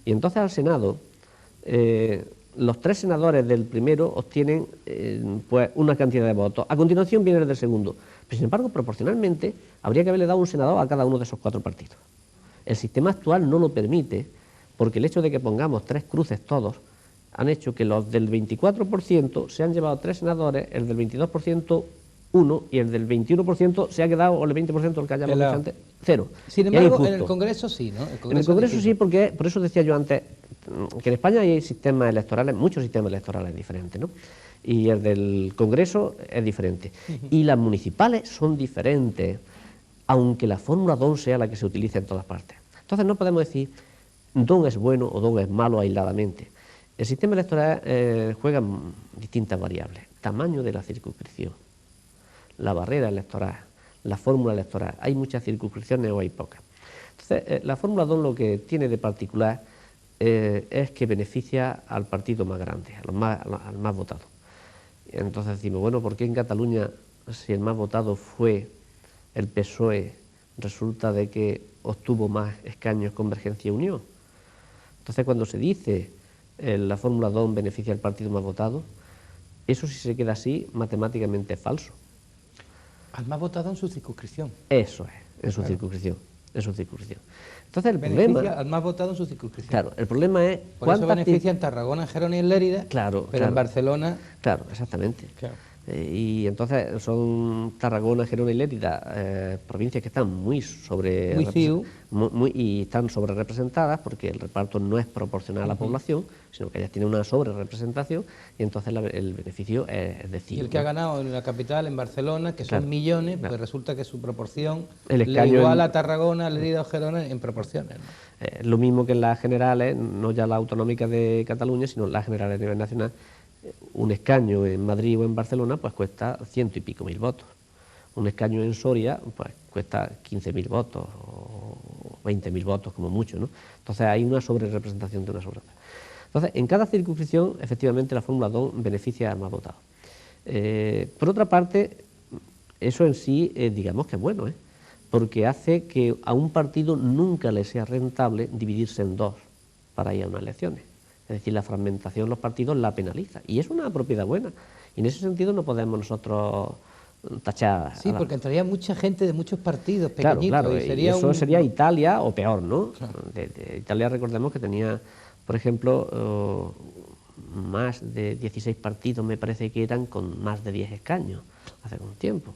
y entonces al Senado los 3 senadores del primero obtienen pues una cantidad de votos. A continuación viene el del segundo. Pero sin embargo, proporcionalmente, habría que haberle dado un senador a cada uno de esos 4 partidos. El sistema actual no lo permite, porque el hecho de que pongamos 3 cruces todos han hecho que los del 24% se han llevado 3 senadores, el del 22% 1 y el del 21% se ha quedado, o el 20% el que hayamos dicho antes, 0. Sin embargo, en el Congreso sí, ¿no? En el Congreso sí, porque por eso decía yo antes que en España hay sistemas electorales, muchos sistemas electorales diferentes, ¿no? Y el del Congreso es diferente. Y las municipales son diferentes, aunque la fórmula DON sea la que se utiliza en todas partes. Entonces no podemos decir DON es bueno o DON es malo aisladamente. El sistema electoral juega distintas variables. Tamaño de la circunscripción, la barrera electoral, la fórmula electoral. Hay muchas circunscripciones o hay pocas. Entonces, la fórmula DON lo que tiene de particular es que beneficia al partido más grande, al más votado. Entonces decimos, bueno, ¿por qué en Cataluña, si el más votado fue el PSOE, resulta de que obtuvo más escaños Convergencia y Unión? Entonces, cuando se dice la fórmula DON beneficia al partido más votado, eso si se queda así, matemáticamente es falso. Al más votado en su circunscripción. Eso es, en su circunscripción. En su circunscripción. Entonces el beneficia problema... al más votado en su circunscripción. Claro, el problema es... Por eso beneficia en Tarragona, en Gerona y en Lérida, claro, pero en Barcelona... Claro, exactamente. Claro. Y entonces son Tarragona, Gerona y Lérida, provincias que están muy y están sobre representadas porque el reparto no es proporcional a la población, sino que ellas tienen una sobre representación y entonces el beneficio es de 5. Y el que ha ganado en la capital, en Barcelona, que son millones, pues resulta que su proporción le iguala a Tarragona, Lérida o Gerona en proporciones, ¿no? Lo mismo que en las generales, no ya las autonómicas de Cataluña, sino las generales a nivel nacional. Un escaño en Madrid o en Barcelona pues cuesta 100 y pico mil votos. Un escaño en Soria pues cuesta 15.000 votos o 20.000 votos como mucho, ¿no? Entonces hay una sobrerepresentación de una sobrerepresentación. Entonces, en cada circunscripción, efectivamente, la fórmula DON beneficia al más votado. Por otra parte, eso en sí, digamos que es bueno, porque hace que a un partido nunca le sea rentable dividirse en 2 para ir a unas elecciones. Es decir, la fragmentación de los partidos la penaliza. Y es una propiedad buena. Y en ese sentido no podemos nosotros tachar... Sí, porque entraría mucha gente de muchos partidos pequeñitos. Claro, y eso sería Italia o peor, ¿no? Claro. De Italia recordemos que tenía, por ejemplo, más de 16 partidos, me parece que eran con más de 10 escaños hace un tiempo.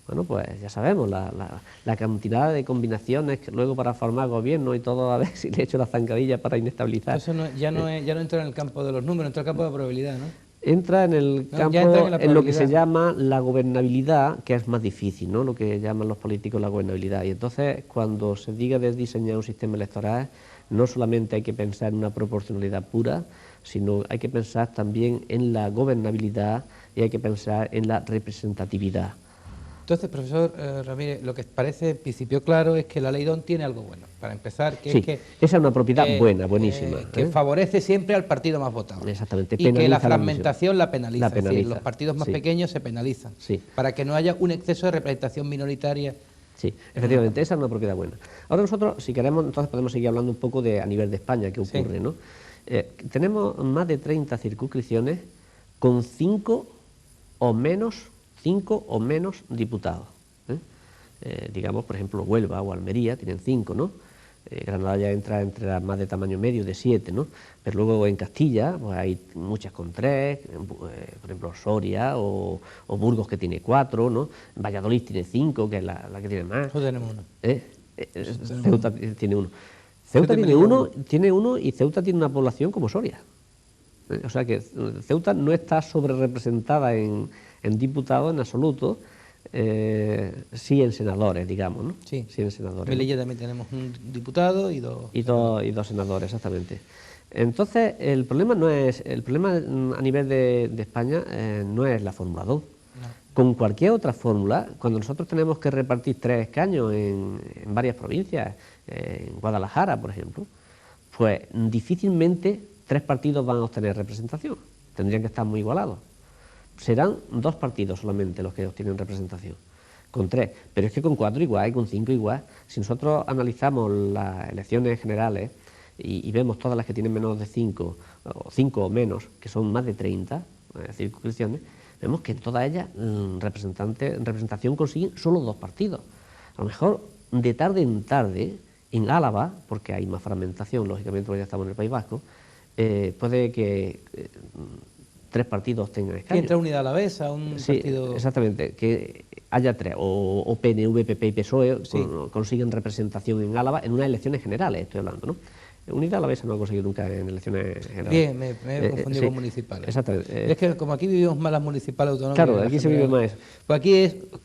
Bueno, pues ya sabemos, la cantidad de combinaciones que luego para formar gobierno y todo, a ver si le echo la zancadilla para inestabilizar. Eso ya no entra en el campo de los números, entra en el campo de la probabilidad, ¿no? entra en el No, campo, ya entra en la en lo que se probabilidad. llama la gobernabilidad, que es más difícil, ¿no? Lo que llaman los políticos la gobernabilidad. Y entonces, cuando se diga de diseñar un sistema electoral, no solamente hay que pensar en una proporcionalidad pura, sino hay que pensar también en la gobernabilidad y hay que pensar en la representatividad. Entonces, profesor Ramírez, lo que parece en principio claro es que la ley DON tiene algo bueno. Para empezar, que es Sí, esa es una propiedad buena, buenísima. que favorece siempre al partido más votado. Exactamente, Y que la penaliza la división. fragmentación la penaliza. La Es decir, penaliza, los partidos más sí. pequeños se penalizan. Sí. Para que no haya un exceso de representación minoritaria. Sí, efectivamente, esa es una propiedad buena. Ahora nosotros, si queremos, entonces podemos seguir hablando un poco a nivel de España, qué ocurre, Sí. ¿no? Tenemos más de 30 circunscripciones con 5 o menos diputados. Digamos, por ejemplo, Huelva o Almería tienen 5, ¿no? Granada ya entra entre las más de tamaño medio, de 7, ¿no? Pero luego en Castilla pues hay muchas con 3, por ejemplo Soria o Burgos, que tiene 4, ¿no? Valladolid tiene 5, que es la que tiene más. Nosotros tenemos uno. Ceuta tiene 1. Ceuta tiene uno y Ceuta tiene una población como Soria. O sea que Ceuta no está sobre representada en diputados en absoluto, sí en senadores, digamos, ¿no? Sí, en senadores. Melilla también tenemos un diputado y dos. Y dos senadores, exactamente. Entonces, el problema a nivel de España no es la fórmula 2. No. Con cualquier otra fórmula, cuando nosotros tenemos que repartir 3 escaños en varias provincias, en Guadalajara, por ejemplo, pues difícilmente 3 partidos van a obtener representación. Tendrían que estar muy igualados. Serán 2 partidos solamente los que obtienen representación, con 3. Pero es que con 4 igual y con 5 igual. Si nosotros analizamos las elecciones generales y vemos todas las que tienen menos de 5, o 5 o menos, que son más de 30 circunscripciones, vemos que en todas ellas representación consiguen solo 2 partidos. A lo mejor de tarde en tarde, en Álava, porque hay más fragmentación, lógicamente porque ya estamos en el País Vasco, puede que 3 partidos tengan escaños. Entra Unidad Alavesa, un partido... Exactamente, que haya 3, o PNV, PP y PSOE Sí. consiguen representación en Álava en unas elecciones generales, estoy hablando, ¿no? Unidad Alavesa no ha conseguido nunca en elecciones generales. Bien, me he confundido sí, con municipales. Exactamente. Es que como aquí vivimos más las municipales autonómicas... Claro, que las aquí se vive generales, más eso. pues aquí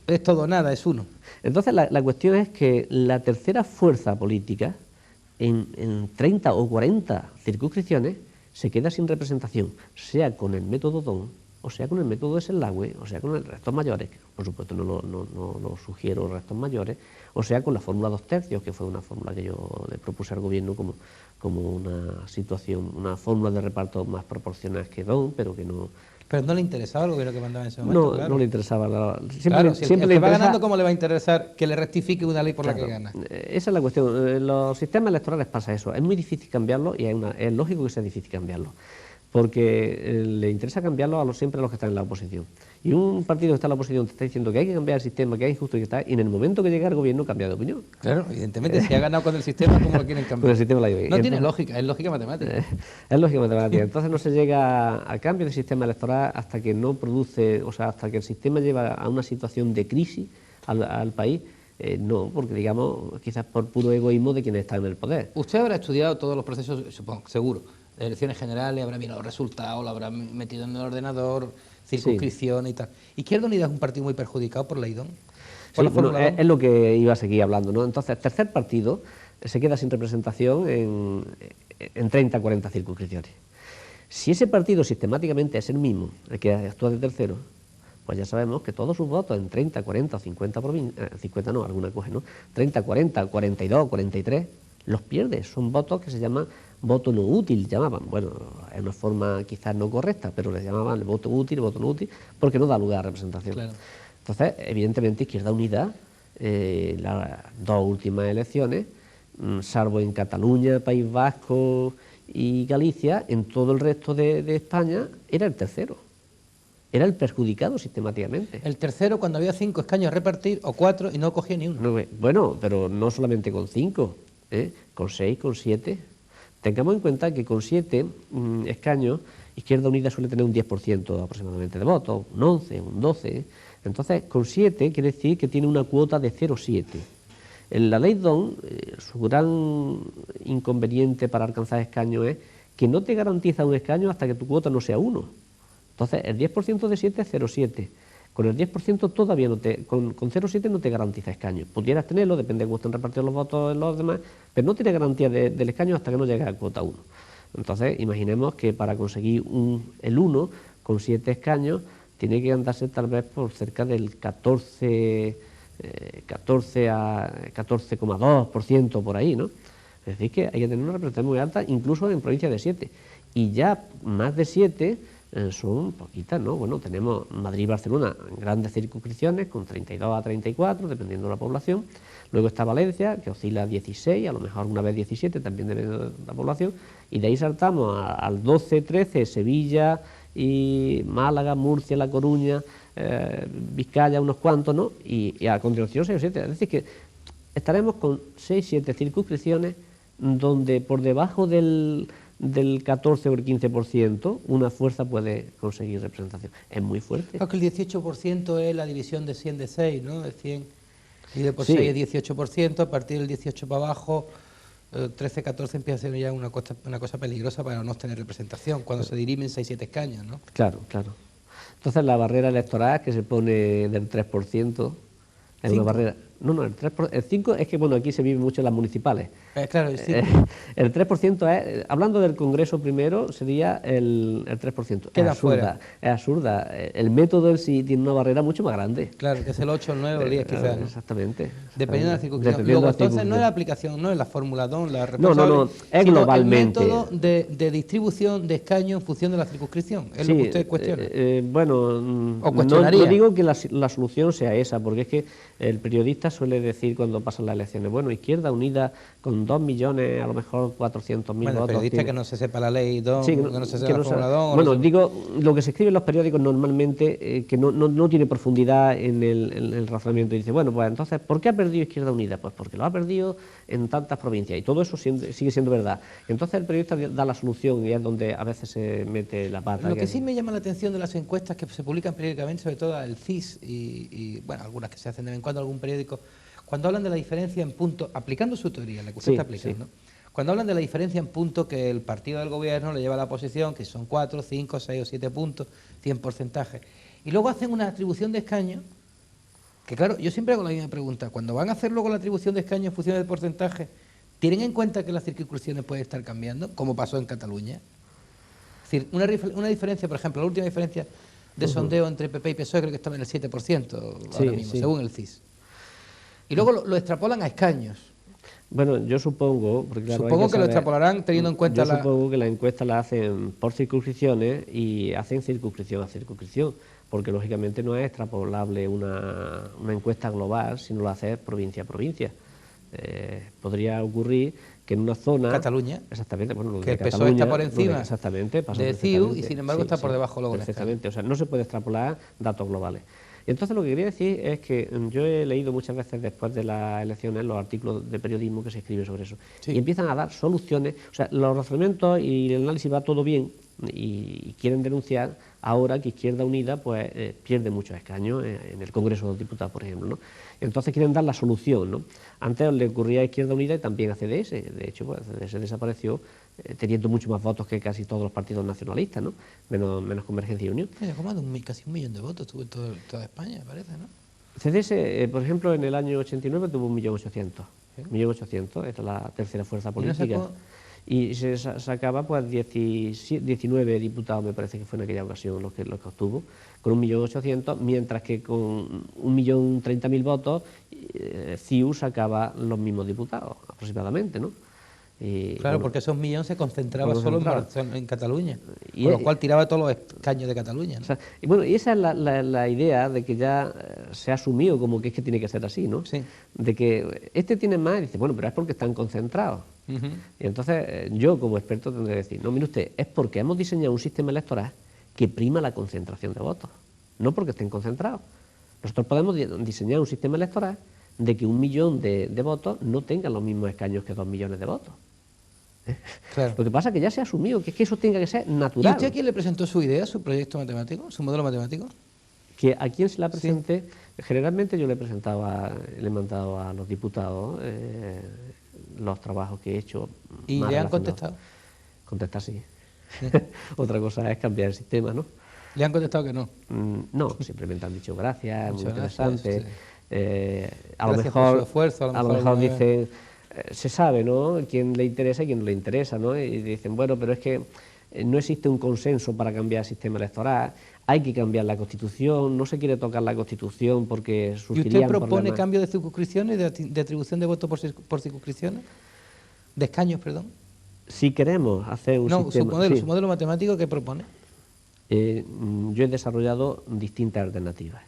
es todo o nada, es uno. Entonces, la cuestión es que la tercera fuerza política, en 30 o 40 circunscripciones, se queda sin representación, sea con el método DON, o sea con el método Desarrollo, o sea con el restos mayores, que por supuesto no lo sugiero restos mayores, o sea con la fórmula 2/3, que fue una fórmula que yo le propuse al gobierno como una situación, una fórmula de reparto más proporcional que DON, pero que no... Pero no le interesaba el gobierno que mandaba en ese momento, No, claro. no le interesaba. Claro, si el le que va interesa- ganando, ¿cómo le va a interesar que le rectifique una ley por la que Claro, gana? esa es la cuestión. En los sistemas electorales pasa eso. Es muy difícil cambiarlo y es lógico que sea difícil cambiarlo. Porque le interesa cambiarlo siempre a los que están en la oposición. Y un partido que está en la oposición te está diciendo que hay que cambiar el sistema, que es injusto y que está, y en el momento que llega el gobierno cambia de opinión. Claro, evidentemente, si ha ganado con el sistema, ¿cómo lo quieren Con cambiar? el sistema la lleva. No tiene lógica, es lógica matemática. Es lógica matemática. Entonces no se llega al cambio del sistema electoral hasta que no produce, o sea, hasta que el sistema lleva a una situación de crisis al país. No, porque digamos, quizás por puro egoísmo de quienes están en el poder. Usted habrá estudiado todos los procesos, supongo, seguro, de elecciones generales, habrá mirado los resultados, lo habrá metido en el ordenador, circunscripción y tal. Izquierda Unida es un partido muy perjudicado por la IDON. Sí, bueno, es lo que iba a seguir hablando, ¿no? Entonces, tercer partido se queda sin representación en 30, 40 circunscripciones. Si ese partido sistemáticamente es el mismo, el que actúa de tercero, pues ya sabemos que todos sus votos en 30, 40 o 50 provincias, 50 no, alguna coge, ¿no? 30, 40, 42, 43, los pierde. Son votos que se llaman voto no útil, llamaban. Bueno, es una forma quizás no correcta, pero les llamaban el voto no útil, porque no da lugar a representación. Claro. Entonces, evidentemente, Izquierda Unida, las 2 últimas elecciones, salvo en Cataluña, País Vasco y Galicia, en todo el resto de España, era el tercero. Era el perjudicado sistemáticamente. El tercero, cuando había 5 escaños a repartir, o 4, y no cogía ni uno. No, bueno, pero no solamente con 5, con 6, con 7. Tengamos en cuenta que con 7 escaños, Izquierda Unida suele tener un 10% aproximadamente de votos, un 11, un 12. Entonces, con 7 quiere decir que tiene una cuota de 0,7. En la ley DON, su gran inconveniente para alcanzar escaños es que no te garantiza un escaño hasta que tu cuota no sea 1. Entonces, el 10% de 7 es 0,7. Con el 10% todavía con 0,7 no te garantiza escaño. Pudieras tenerlo, depende de cómo estén repartidos los votos en los demás, pero no tiene garantía del escaño hasta que no llegue a cuota 1. Entonces, imaginemos que para conseguir el 1 con 7 escaños, tiene que andarse tal vez por cerca del 14 a 14,2% por ahí, ¿no? Es decir, que hay que tener una representación muy alta, incluso en provincias de 7. Y ya más de 7 son poquitas, ¿no? Bueno, tenemos Madrid y Barcelona en grandes circunscripciones, con 32 a 34, dependiendo de la población. Luego está Valencia, que oscila a 16, a lo mejor una vez 17, también dependiendo de la población. Y de ahí saltamos al 12, 13, Sevilla y Málaga, Murcia, La Coruña, Vizcaya, unos cuantos, ¿no? Y a continuación 6 o 7. Es decir, que estaremos con 6 o 7 circunscripciones donde por debajo del 14 o el 15% una fuerza puede conseguir representación. Es muy fuerte. Creo que el 18% es la división de 100 de 6, ¿no? De 100 y de por Sí. 6 es 18%, a partir del 18 para abajo, 13, 14 empieza a ser ya una cosa peligrosa para no tener representación, cuando se dirimen 6, 7 escaños, ¿no? Claro, claro. Entonces la barrera electoral que se pone del 3% es una barrera... No, el 3%, el 5% es que, bueno, aquí se vive mucho en las municipales. Claro, el 5%. El 3% es, hablando del Congreso primero, sería el 3%. Queda es absurda, fuera. es absurda. El método en sí tiene una barrera mucho más grande. Claro, que es el 8, el 9 o el 10 quizás, ¿no? Exactamente. Dependiendo de la circunscripción. Luego, entonces, no es la aplicación, no es la fórmula DON, la responsable, no, es sino globalmente. el método de distribución de escaños en función de la circunscripción. Es lo que usted cuestiona. Bueno, no digo que la solución sea esa, porque es que el periodista suele decir cuando pasan las elecciones, bueno, Izquierda Unida con 2 millones, a lo mejor 400.000 bueno, votos. El periodista que no se sepa la ley DON, sí, que no se sepa la fórmula DON. Bueno, digo, lo que se escribe en los periódicos normalmente, que no tiene profundidad en el razonamiento. Y dice, bueno, pues entonces, ¿por qué ha perdido Izquierda Unida? Pues porque lo ha perdido en tantas provincias, y todo eso sigue siendo verdad. Entonces el periodista da la solución y es donde a veces se mete la pata. Lo que sí me llama la atención de las encuestas que se publican periódicamente, sobre todo el CIS y bueno, algunas que se hacen de vez en cuando algún periódico, cuando hablan de la diferencia en punto, aplicando su teoría, la que usted está aplicando, cuando hablan de la diferencia en punto que el partido del gobierno le lleva a la oposición, que son 4, 5, 6 o 7 puntos, 100 porcentajes, y luego hacen una atribución de escaños, que claro, yo siempre hago la misma pregunta, cuando van a hacer luego la atribución de escaños en función del porcentaje, ¿tienen en cuenta que las circunscripciones pueden estar cambiando, como pasó en Cataluña? Es decir, una diferencia, por ejemplo, la última diferencia de sondeo entre PP y PSOE creo que estaba en el 7% ahora mismo, según el CIS. Y luego lo extrapolan a escaños. Bueno, yo supongo... Porque, claro, supongo que lo extrapolarán teniendo en cuenta supongo que la encuesta la hacen por circunscripciones y hacen circunscripción a circunscripción, porque lógicamente no es extrapolable una encuesta global si no lo haces provincia a provincia. Podría ocurrir que en una zona... Cataluña. Exactamente. Bueno, que el PSOE está por encima de CIU y sin embargo está por debajo luego. Perfectamente. O sea, no se puede extrapolar datos globales. Y entonces lo que quería decir es que yo he leído muchas veces después de las elecciones los artículos de periodismo que se escriben sobre eso. Y empiezan a dar soluciones. O sea, los razonamientos y el análisis va todo bien y quieren denunciar ahora que Izquierda Unida pues pierde muchos escaños en el Congreso de los Diputados, por ejemplo, ¿no? Entonces quieren dar la solución, ¿no? Antes le ocurría a Izquierda Unida y también a CDS. De hecho, pues, CDS desapareció teniendo mucho más votos que casi todos los partidos nacionalistas, ¿no? Menos Convergencia y Unión. Como casi 1 millón de votos tuvo en toda España, parece, ¿no? CDS, por ejemplo, en el año 89 tuvo 1.800.000. 1.800.000, era la tercera fuerza política. Y se sacaba pues 19 diputados, me parece que fue en aquella ocasión los que obtuvo, con 1.800.000, mientras que con 1.030.000 votos CIU sacaba los mismos diputados, aproximadamente, ¿no? Y, claro, bueno, porque esos millones se concentraban solo en Cataluña, con lo cual tiraba todos los escaños de Cataluña, ¿no? O sea, y bueno, y esa es la idea de que ya se ha asumido como que es que tiene que ser así, ¿no? Sí. De que este tiene más, y dice, bueno, pero es porque están concentrados. Y entonces yo como experto tendré que decir, no, mire usted, es porque hemos diseñado un sistema electoral que prima la concentración de votos, no porque estén concentrados. Nosotros podemos diseñar un sistema electoral de que 1 millón de votos no tengan los mismos escaños que 2 millones de votos. Claro. Lo que pasa es que ya se ha asumido que eso tenga que ser natural. ¿Y usted a quién le presentó su idea, su proyecto matemático, su modelo matemático? Que a quién se la presenté, generalmente yo le he mandado a los diputados los trabajos que he hecho. ¿Y le han contestado? Contestar sí. Otra cosa es cambiar el sistema, ¿no? ¿Le han contestado que no? No, simplemente han dicho gracias, muy Muchas gracias, interesante. sí. A lo Gracias por mejor, su esfuerzo, a lo mejor alguna vez. dicen, se sabe, ¿no?, quién le interesa y quién no le interesa, ¿no? Y dicen, bueno, pero es que no existe un consenso para cambiar el sistema electoral, hay que cambiar la Constitución, no se quiere tocar la Constitución porque ¿Y usted surgirían propone problemas. cambio de circunscripciones, de atribución de votos por circunscripciones? ¿De escaños, perdón? Si queremos hacer un No, sistema... sí, su modelo matemático, ¿qué propone? yo he desarrollado distintas alternativas.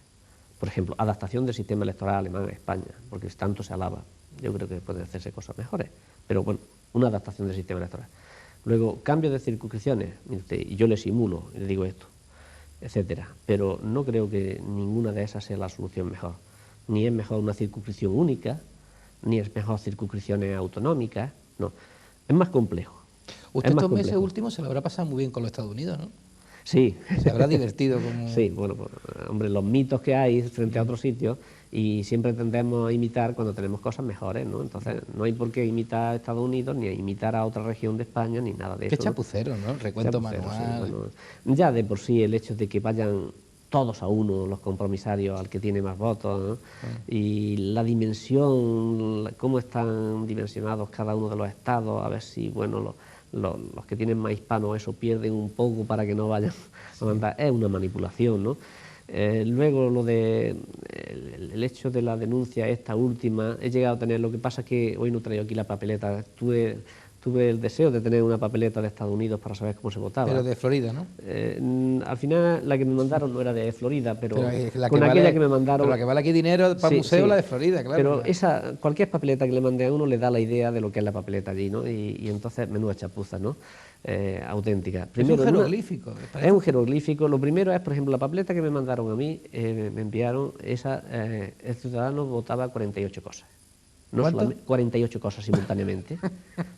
Por ejemplo, adaptación del sistema electoral alemán a España, porque tanto se alaba. Yo creo que pueden hacerse cosas mejores, pero bueno, una adaptación del sistema electoral. Luego, cambio de circunscripciones, mire usted, y yo le simulo y le digo esto, etcétera. Pero no creo que ninguna de esas sea la solución mejor. Ni es mejor una circunscripción única, ni es mejor circunscripciones autonómicas, no. Es más complejo. Usted Es más estos meses complejo. últimos se lo habrá pasado muy bien con los Estados Unidos, ¿no? Sí. Se habrá divertido como... Sí, bueno, pues, hombre, los mitos que hay frente a otros sitios y siempre tendemos a imitar cuando tenemos cosas mejores, ¿no? Entonces, no hay por qué imitar a Estados Unidos, ni a imitar a otra región de España, ni nada de eso. Qué chapucero, ¿no? El recuento Chapucero, sí, manual. bueno, ya de por sí el hecho de que vayan todos a uno los compromisarios al que tiene más votos, ¿no? Y la dimensión, cómo están dimensionados cada uno de los estados, a ver si, bueno, los que tienen más hispanos eso pierden un poco para que no vayan a mandar, es una manipulación, ¿no? Luego lo de el hecho de la denuncia esta última, he llegado a tener, lo que pasa es que hoy no traigo aquí la papeleta, tuve el deseo de tener una papeleta de Estados Unidos para saber cómo se votaba. Pero de Florida, ¿no? Al final la que me mandaron no era de Florida, pero la con que aquella vale, que me mandaron... Pero la que vale aquí dinero para Sí, el museo, sí. la de Florida, claro. Pero claro. cualquier papeleta que le mande a uno le da la idea de lo que es la papeleta allí, ¿no? Y entonces, menuda chapuza, ¿no? Auténtica. Primero, es un jeroglífico. Es un jeroglífico. Lo primero es, por ejemplo, la papeleta que me mandaron a mí, me enviaron, el ciudadano votaba 48 cosas. No solamente 48 cosas simultáneamente.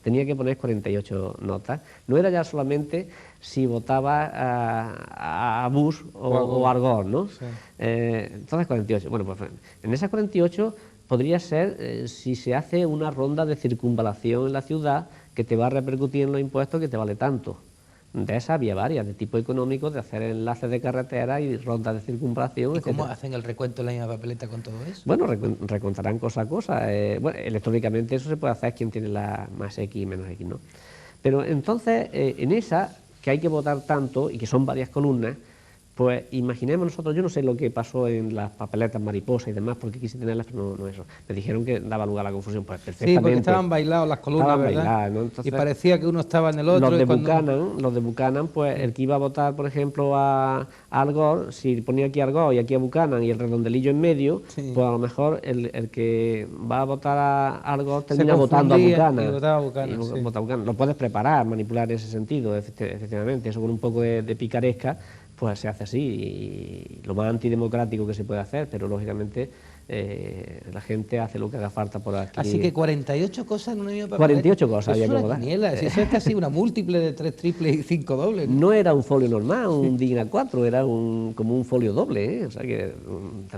Tenía que poner 48 notas. No era ya solamente si votaba a Bush o a Al Gore, ¿no? Sí. Entonces 48. Bueno, pues en esas 48 podría ser si se hace una ronda de circunvalación en la ciudad que te va a repercutir en los impuestos que te vale tanto. De esas había varias, de tipo económico, de hacer enlaces de carretera y rondas de circunvalación. ¿Y cómo hacen el recuento en la misma papeleta con todo eso? Bueno, recontarán cosa a cosa. Bueno, electrónicamente eso se puede hacer quien tiene la más X y menos X, ¿no? Pero entonces, en esa, que hay que votar tanto y que son varias columnas, pues imaginemos nosotros, yo no sé lo que pasó en las papeletas mariposa y demás, porque quise tenerlas, pero no eso. Me dijeron que daba lugar a la confusión, pues perfectamente. Sí, porque estaban bailados las columnas, estaban ¿verdad? Bailadas, ¿no? Entonces, y parecía que uno estaba en el otro. Los de Buchanan, pues el que iba a votar, por ejemplo, a Al Gore, si ponía aquí a Al Gore y aquí a Buchanan y el redondelillo en medio, sí, pues a lo mejor el que va a votar a Al Gore termina votando a Buchanan. Y votaba a Buchanan, sí. Vota a Buchanan. Lo puedes preparar, manipular en ese sentido, efectivamente, eso con un poco de picaresca, pues se hace así, y lo más antidemocrático que se puede hacer, pero lógicamente la gente hace lo que haga falta por aquí. Así que 48 cosas en una misma papeleta. 48 cosas había que votar. Eso es casi una múltiple de 3 triples y 5 dobles. No era un folio normal, un DIN A4, era como un folio doble, O sea que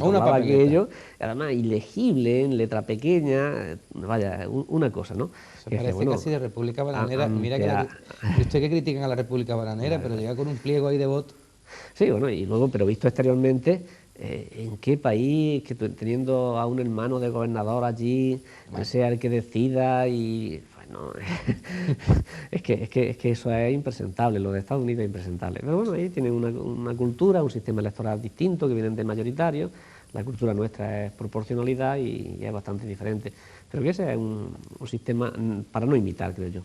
una aquello, además ilegible, en letra pequeña, vaya, una cosa, ¿no? Se parece casi de República Bananera. Mira que usted que critican a la República Bananera, pero llega con un pliego ahí de votos. Sí, bueno, y luego, pero visto exteriormente, ¿en qué país, que teniendo a un hermano de gobernador allí, sea el que decida y... Bueno, es que eso es impresentable, lo de Estados Unidos es impresentable. Pero bueno, ahí tienen una cultura, un sistema electoral distinto, que vienen de mayoritario, la cultura nuestra es proporcionalidad y es bastante diferente. Pero que ese es un sistema para no imitar, creo yo.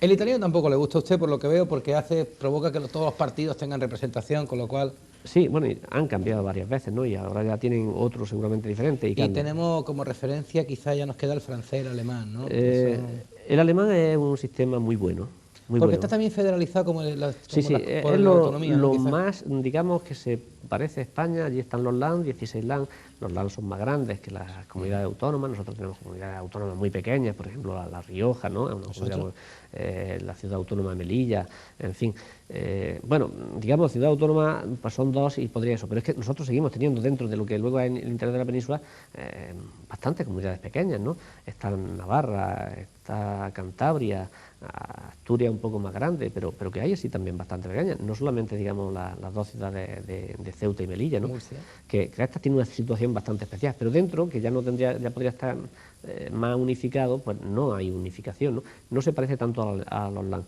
El italiano tampoco le gusta a usted, por lo que veo, porque provoca que todos los partidos tengan representación, con lo cual... Sí, bueno, han cambiado varias veces, ¿no? Y ahora ya tienen otro seguramente diferente. Y tenemos como referencia, quizá ya nos queda el francés, el alemán, ¿no? El alemán es un sistema muy bueno. Porque está también federalizado como la autonomía. Es lo más, digamos, que se parece España, allí están los LAN, 16 LAN, los LAN son más grandes que las comunidades autónomas, nosotros tenemos comunidades autónomas muy pequeñas, por ejemplo La Rioja, ¿no? La ciudad autónoma de Melilla, en fin, bueno, digamos ciudad autónoma pues son dos y podría eso, pero es que nosotros seguimos teniendo dentro de lo que luego es en el interior de la península bastantes comunidades pequeñas, ¿no? Está Navarra, está Cantabria, Asturias un poco más grande, pero que hay así también bastante pequeñas, no solamente digamos las dos ciudades de Ceuta y Melilla, ¿no? Que esta tiene una situación bastante especial, pero dentro, que ya no tendría, ya podría estar más unificado, pues no hay unificación, ¿no? No se parece tanto a los LAN.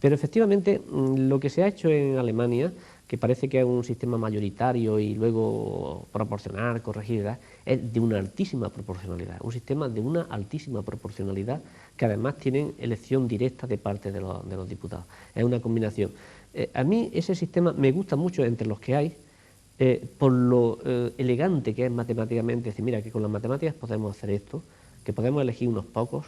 Pero efectivamente lo que se ha hecho en Alemania, que parece que es un sistema mayoritario y luego proporcional, corregir, es de una altísima proporcionalidad, un sistema de una altísima proporcionalidad que además tienen elección directa de parte de los diputados. Es una combinación. A mí ese sistema me gusta mucho entre los que hay, por lo elegante que es matemáticamente, decir, mira, que con las matemáticas podemos hacer esto, que podemos elegir unos pocos,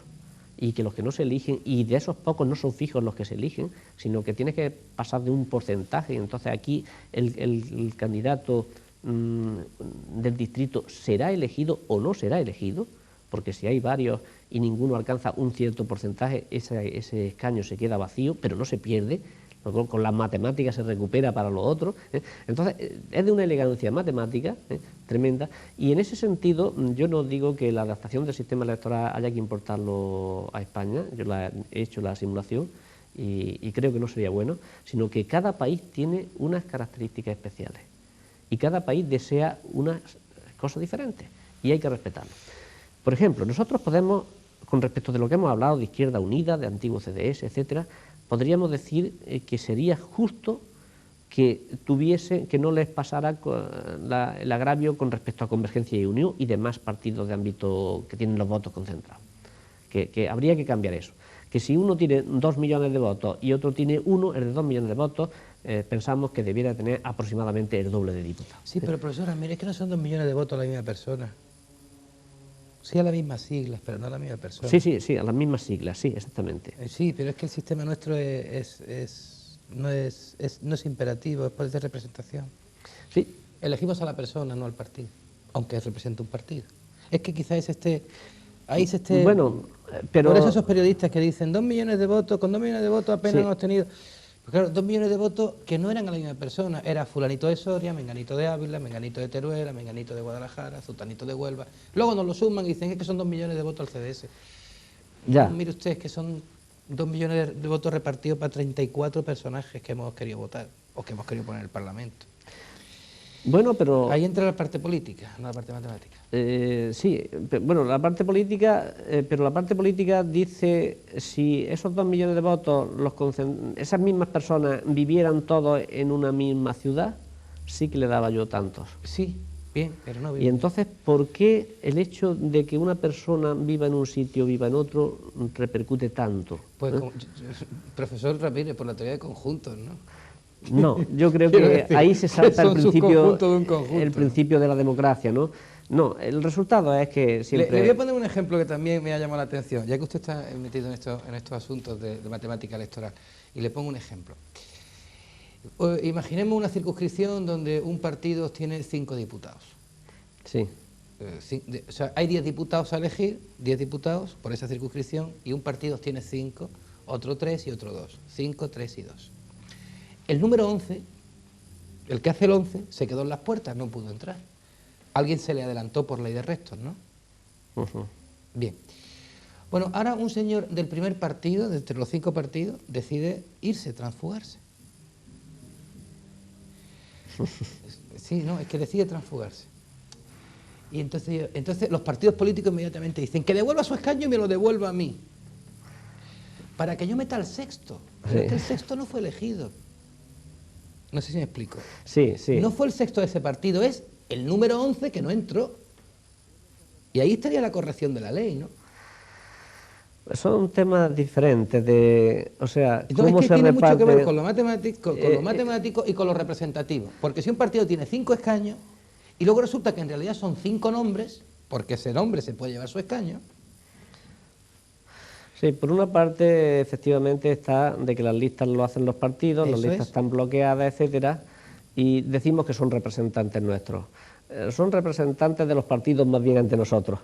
y que los que no se eligen, y de esos pocos no son fijos los que se eligen, sino que tienes que pasar de un porcentaje, y entonces aquí el candidato del distrito será elegido o no será elegido, porque si hay varios y ninguno alcanza un cierto porcentaje, ese escaño se queda vacío, pero no se pierde, con las matemáticas se recupera para los otros. Entonces, es de una elegancia matemática tremenda, y en ese sentido yo no digo que la adaptación del sistema electoral haya que importarlo a España, yo he hecho la simulación y creo que no sería bueno, sino que cada país tiene unas características especiales y cada país desea unas cosas diferentes y hay que respetarlo. Por ejemplo, nosotros podemos, con respecto de lo que hemos hablado de Izquierda Unida, de antiguo CDS, etcétera, podríamos decir que sería justo que no les pasara el agravio con respecto a Convergencia y Unión y demás partidos de ámbito que tienen los votos concentrados. Que habría que cambiar eso. Que si uno tiene 2 millones de votos y otro tiene 1, el de 2 millones de votos, pensamos que debiera tener aproximadamente el doble de diputados. Sí, pero profesora, mire, es que no son 2 millones de votos la misma persona. Sí, a las mismas siglas, pero no a la misma persona. Sí, a las mismas siglas, sí, exactamente. Sí, pero es que el sistema nuestro no es imperativo, es por de representación. Sí. Elegimos a la persona, no al partido, aunque represente un partido. Es que quizás ahí se esté... Bueno, pero... Por eso esos periodistas que dicen 2 millones de votos, con 2 millones de votos apenas hemos tenido... Pues claro, 2 millones de votos que no eran a la misma persona, era fulanito de Soria, menganito de Ávila, menganito de Teruel, menganito de Guadalajara, zutanito de Huelva. Luego nos lo suman y dicen que son 2 millones de votos al CDS. Ya. Pues mire usted, que son 2 millones de votos repartidos para 34 personajes que hemos querido votar o que hemos querido poner en el Parlamento. Bueno, pero... Ahí entra la parte política, no la parte matemática. Sí, bueno, la parte política, pero la parte política dice, si esos 2 millones de votos, esas mismas personas vivieran todos en una misma ciudad, sí que le daba yo tantos. Sí, bien, pero no vive. Y entonces, ¿por qué el hecho de que una persona viva en un sitio, viva en otro, repercute tanto? Pues, profesor Ramírez, por la teoría de conjuntos, ¿no? No, yo creo que ahí se salta el principio de la democracia, ¿no? No, el resultado es que siempre... Le voy a poner un ejemplo que también me ha llamado la atención, ya que usted está metido en estos asuntos de matemática electoral, y le pongo un ejemplo. Imaginemos una circunscripción donde un partido tiene 5 diputados. Sí. O sea, hay 10 diputados a elegir, 10 diputados por esa circunscripción, y un partido tiene 5, otro 3 y otro 2. 5, 3 y 2. El número 11, el que hace el 11, se quedó en las puertas, no pudo entrar. Alguien se le adelantó por ley de restos, ¿no? Bien. Bueno, ahora un señor del primer partido, de entre los 5 partidos, decide irse, transfugarse. Sí, no, es que decide transfugarse. Y entonces los partidos políticos inmediatamente dicen que devuelva su escaño y me lo devuelva a mí. Para que yo meta al sexto. Pero es que el sexto no fue elegido. No sé si me explico. Sí, sí. No fue el sexto de ese partido, es el número 11 que no entró. Y ahí estaría la corrección de la ley, ¿no? Son temas diferentes Entonces, es que tiene mucho que ver con lo matemático, y con lo representativo. Porque si un partido tiene 5 escaños y luego resulta que en realidad son 5 nombres, porque ese nombre se puede llevar su escaño. Sí, por una parte, efectivamente, está de que las listas lo hacen los partidos, las listas están bloqueadas, etcétera, y decimos que son representantes nuestros. Son representantes de los partidos más bien ante nosotros,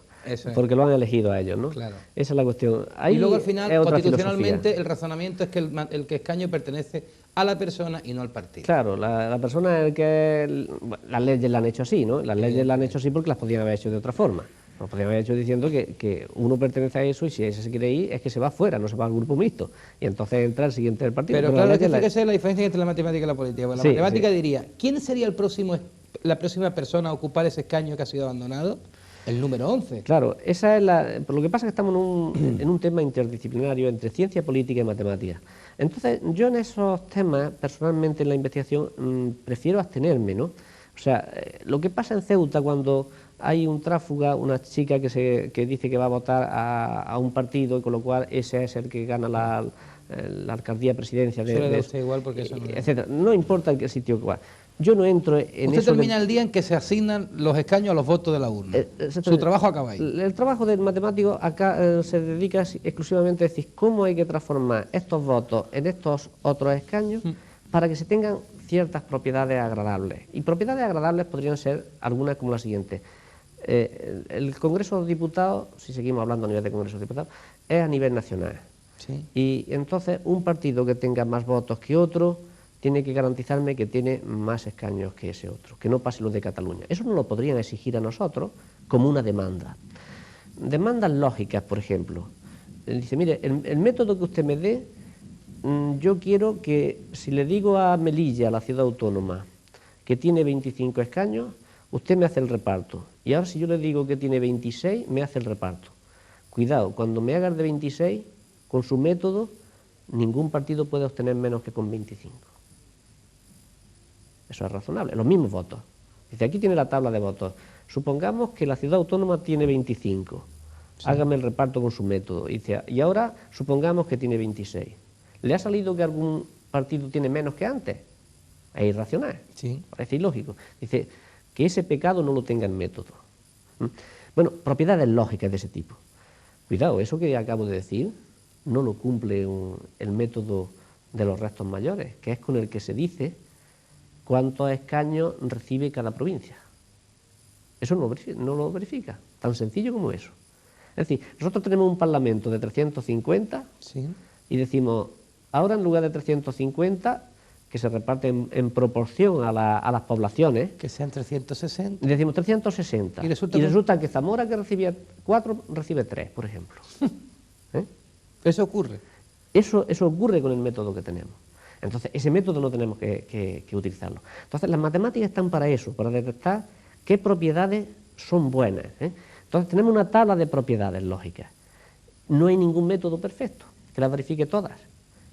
porque lo han elegido a ellos, ¿no? Claro. Esa es la cuestión. Ahí y luego al final, constitucionalmente, filosofía. el razonamiento es que el escaño pertenece a la persona y no al partido. Claro, la persona es el que... Las leyes la han hecho así, ¿no? Las leyes la han hecho así porque las podían haber hecho de otra forma. Lo podían haber hecho diciendo que uno pertenece a eso y si ese se quiere ir es que se va fuera, no se va al grupo mixto. Y entonces entra el siguiente del partido. Pero claro, fíjese la diferencia entre la matemática y la política. Porque la matemática diría, ¿quién sería la próxima persona a ocupar ese escaño que ha sido abandonado? El número 11. Claro, esa es lo que pasa es que estamos en un tema interdisciplinario entre ciencia política y matemática. Entonces, yo en esos temas, personalmente en la investigación, prefiero abstenerme, ¿no? O sea, lo que pasa en Ceuta cuando hay un tráfuga, una chica que dice que va a votar a un partido y con lo cual ese es el que gana la alcaldía, presidencia de usted igual porque eso no... etcétera. No importa en qué sitio que va. Yo no entro en Usted termina el día en que se asignan los escaños a los votos de la urna. Su trabajo acaba ahí. El trabajo del matemático acá se dedica exclusivamente a decir cómo hay que transformar estos votos en estos otros escaños para que se tengan ciertas propiedades agradables. Y propiedades agradables podrían ser algunas como la siguiente. El Congreso de Diputados, si seguimos hablando a nivel de Congreso de Diputados, es a nivel nacional. Sí. Y entonces un partido que tenga más votos que otro tiene que garantizarme que tiene más escaños que ese otro, que no pase lo de Cataluña. Eso no lo podrían exigir a nosotros como una demanda. Demandas lógicas, por ejemplo. Dice, mire, el método que usted me dé, yo quiero que si le digo a Melilla, la ciudad autónoma, que tiene 25 escaños, usted me hace el reparto. Y ahora si yo le digo que tiene 26, me hace el reparto. Cuidado, cuando me haga el de 26, con su método, ningún partido puede obtener menos que con 25. Eso es razonable, los mismos votos. Dice, aquí tiene la tabla de votos. Supongamos que la ciudad autónoma tiene 25. Sí. Hágame el reparto con su método. Dice, y ahora supongamos que tiene 26. ¿Le ha salido que algún partido tiene menos que antes? Es irracional. Sí. Parece ilógico. Dice, que ese pecado no lo tenga en método. Bueno, propiedades lógicas de ese tipo. Cuidado, eso que acabo de decir no lo cumple el método de los restos mayores, que es con el que se dice cuántos escaños recibe cada provincia. Eso no lo verifica, tan sencillo como eso. Es decir, nosotros tenemos un parlamento de 350 sí. Y decimos, ahora en lugar de 350, que se reparten en proporción a las poblaciones... Que sean 360. Y decimos 360. Y resulta que Zamora, que recibía 4, recibe 3, por ejemplo. ¿Eso ocurre? Eso ocurre con el método que tenemos. Entonces, ese método no tenemos que utilizarlo. Entonces, las matemáticas están para eso, para detectar qué propiedades son buenas. Entonces, tenemos una tabla de propiedades lógicas. No hay ningún método perfecto que las verifique todas.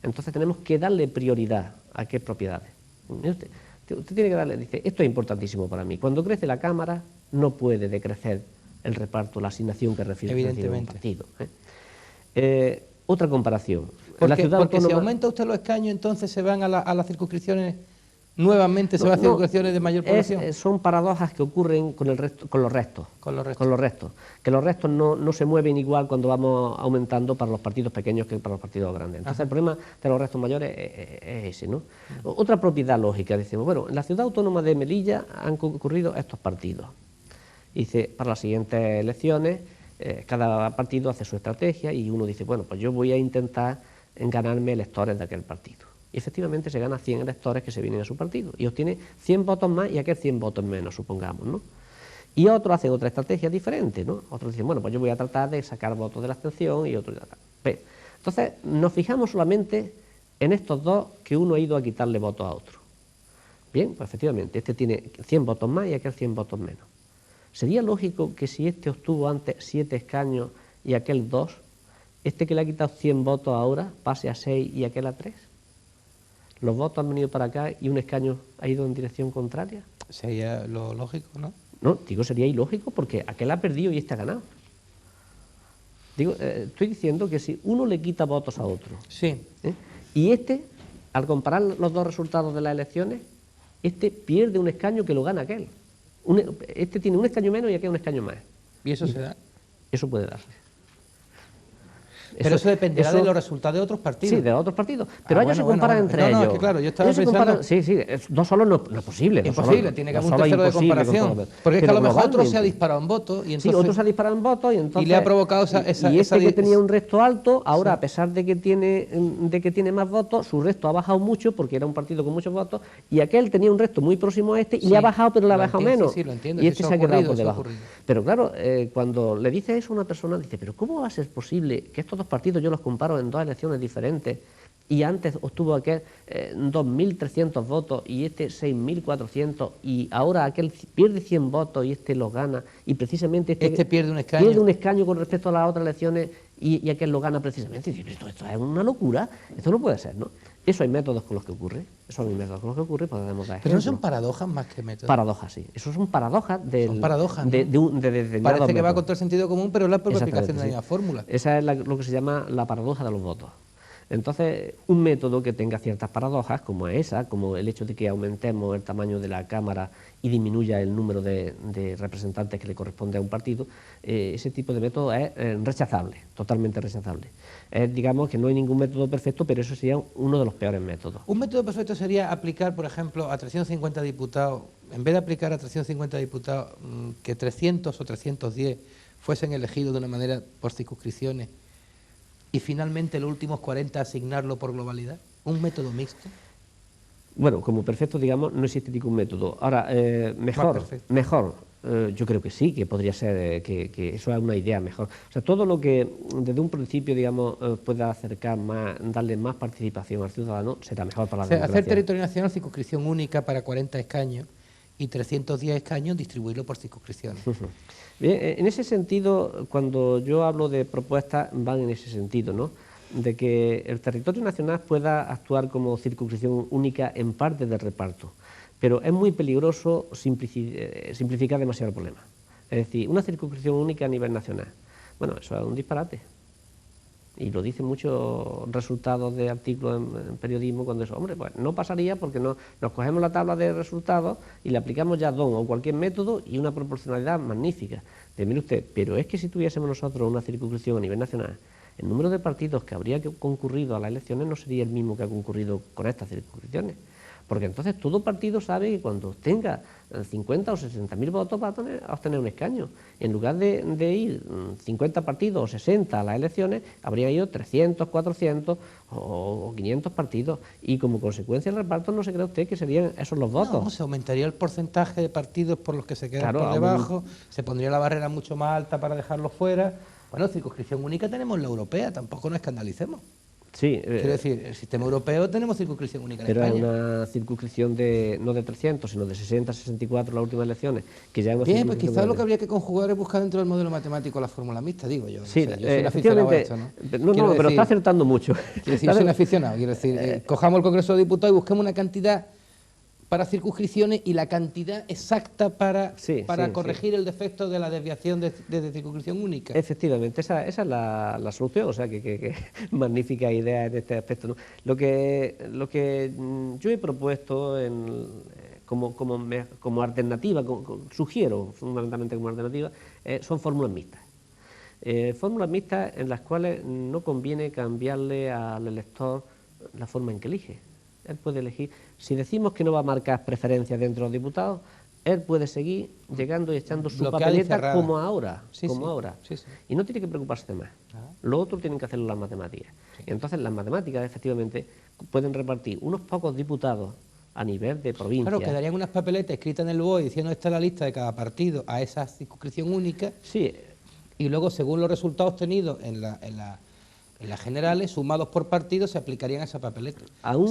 Entonces, tenemos que darle prioridad a qué propiedades. Usted tiene que darle, dice, esto es importantísimo para mí. Cuando crece la Cámara, no puede decrecer el reparto, la asignación que recibe un partido. Otra comparación. Porque si aumenta usted los escaños, entonces se van a las circunscripciones, nuevamente se van a circunscripciones de mayor población. Son paradojas que ocurren con los restos. Que los restos no se mueven igual cuando vamos aumentando para los partidos pequeños que para los partidos grandes. Entonces el problema de los restos mayores es ese, ¿no? Otra propiedad lógica, decimos, bueno, en la ciudad autónoma de Melilla han concurrido estos partidos. Dice, para las siguientes elecciones, cada partido hace su estrategia y uno dice, bueno, pues yo voy a intentar ganarme electores de aquel partido. Y efectivamente se gana 100 electores que se vienen a su partido y obtiene 100 votos más y aquel 100 votos menos, supongamos, ¿no? Y otros hacen otra estrategia diferente, ¿no? Otros dicen, bueno, pues yo voy a tratar de sacar votos de la abstención y otros... Entonces, nos fijamos solamente en estos dos que uno ha ido a quitarle votos a otro. Bien, pues efectivamente, este tiene 100 votos más y aquel 100 votos menos. ¿Sería lógico que si este obtuvo antes 7 escaños y aquel 2, este que le ha quitado 100 votos ahora pase a 6 y aquel a 3? ¿Los votos han venido para acá y un escaño ha ido en dirección contraria? Sería lo lógico, ¿no? No, digo, sería ilógico porque aquel ha perdido y este ha ganado. Digo, estoy diciendo que si uno le quita votos a otro, sí. Y este, al comparar los dos resultados de las elecciones, este pierde un escaño que lo gana aquel. Este tiene un escaño menos y aquel un escaño más. ¿Y eso se da? Eso puede darse. Pero eso dependerá de los resultados de otros partidos. Sí, de otros partidos. Pero ellos se comparan entre ellos. No, es que claro, yo estaba pensando... Sí, no solo no es posible. Imposible, tiene que haber un tercero de comparación. Porque es que a lo mejor otro se ha disparado en votos y entonces... Sí, otro se ha disparado en votos y entonces... Y le ha provocado esa... Y este que tenía un resto alto, ahora a pesar de que tiene más votos, su resto ha bajado mucho porque era un partido con muchos votos, y aquel tenía un resto muy próximo a este y le ha bajado, pero le ha bajado menos. Sí, lo entiendo. Y este se ha quedado por debajo. Pero claro, cuando le dice eso a una persona, dice, pero ¿cómo va a ser posible que estos dos partidos yo los comparo en dos elecciones diferentes y antes obtuvo aquel 2.300 votos y este 6.400 y ahora aquel pierde 100 votos y este los gana y precisamente este pierde un escaño? Pierde un escaño con respecto a las otras elecciones y aquel lo gana precisamente. Y dice, esto es una locura, esto no puede ser, ¿no? Eso hay métodos con los que ocurre, podemos dar. Pero no son paradojas más que métodos. Paradojas, sí. Eso son paradojas son paradojas, ¿no? de Parece que va contra el sentido común, pero es la propia aplicación de la misma fórmula. Esa es lo que se llama la paradoja de los votos. Entonces, un método que tenga ciertas paradojas, como esa, como el hecho de que aumentemos el tamaño de la Cámara y disminuya el número de representantes que le corresponde a un partido, ese tipo de método es rechazable, totalmente rechazable. Digamos que no hay ningún método perfecto, pero eso sería uno de los peores métodos. Un método perfecto sería aplicar, por ejemplo, a 350 diputados, en vez de aplicar a 350 diputados, que 300 o 310 fuesen elegidos de una manera por circunscripciones, y finalmente los últimos 40 asignarlo por globalidad. ¿Un método mixto? Bueno, como perfecto, digamos, no existe ningún método. Ahora, mejor, yo creo que sí, que podría ser, que eso es una idea mejor. O sea, todo lo que desde un principio, digamos, pueda acercar más, darle más participación al ciudadano, será mejor para la democracia. Hacer territorio nacional circunscripción única para 40 escaños y 310 escaños distribuirlo por circunscripciones. Bien, en ese sentido, cuando yo hablo de propuestas, van en ese sentido, ¿no? De que el territorio nacional pueda actuar como circunscripción única en parte del reparto, pero es muy peligroso simplificar demasiado el problema. Es decir, una circunscripción única a nivel nacional. Bueno, eso es un disparate. Y lo dicen muchos resultados de artículos en periodismo cuando eso, hombre, pues no pasaría porque nos cogemos la tabla de resultados y le aplicamos ya DON o cualquier método y una proporcionalidad magnífica. Mire usted, pero es que si tuviésemos nosotros una circunscripción a nivel nacional, el número de partidos que habría concurrido a las elecciones no sería el mismo que ha concurrido con estas circunscripciones. Porque entonces todo partido sabe que cuando tenga 50 o 60.000 votos va a obtener un escaño. En lugar de ir 50 partidos o 60 a las elecciones, habría ido 300, 400 o 500 partidos. Y como consecuencia del reparto, ¿no se cree usted que serían esos los votos? No, se aumentaría el porcentaje de partidos por los que se quedan por debajo, se pondría la barrera mucho más alta para dejarlos fuera. Bueno, circunscripción única tenemos la europea, tampoco nos escandalicemos. Sí, quiero decir, el sistema europeo tenemos circunscripción única en España. Pero es una circunscripción no de 300, sino de 60, 64 las últimas elecciones. Que ya bien, pues quizás lo que habría que conjugar es buscar dentro del modelo matemático la fórmula mixta, digo yo. Sí, o sea, yo soy un aficionado a esto, ¿no? No, pero está acertando mucho. Quiero decir, yo soy un aficionado, quiero decir, cojamos el Congreso de Diputados y busquemos una cantidad para circunscripciones y la cantidad exacta para corregir el defecto de la desviación de circunscripción única. Efectivamente, esa es la solución, o sea, que magnífica idea en este aspecto, ¿no? Lo que yo he propuesto como alternativa, sugiero fundamentalmente como alternativa, son fórmulas mixtas. Fórmulas mixtas en las cuales no conviene cambiarle al elector la forma en que elige. Él puede elegir. Si decimos que no va a marcar preferencias dentro de los diputados, él puede seguir llegando y echando su papeleta como ahora. Sí. Y no tiene que preocuparse de más. Lo otro tienen que hacerlo las matemáticas. Sí. Y entonces las matemáticas, efectivamente, pueden repartir unos pocos diputados a nivel de provincia. Claro, quedarían unas papeletas escritas en el BOE diciendo esta es la lista de cada partido a esa circunscripción única. Sí. Y luego, según los resultados obtenidos en las generales, sumados por partido, se aplicarían a esa papeleta.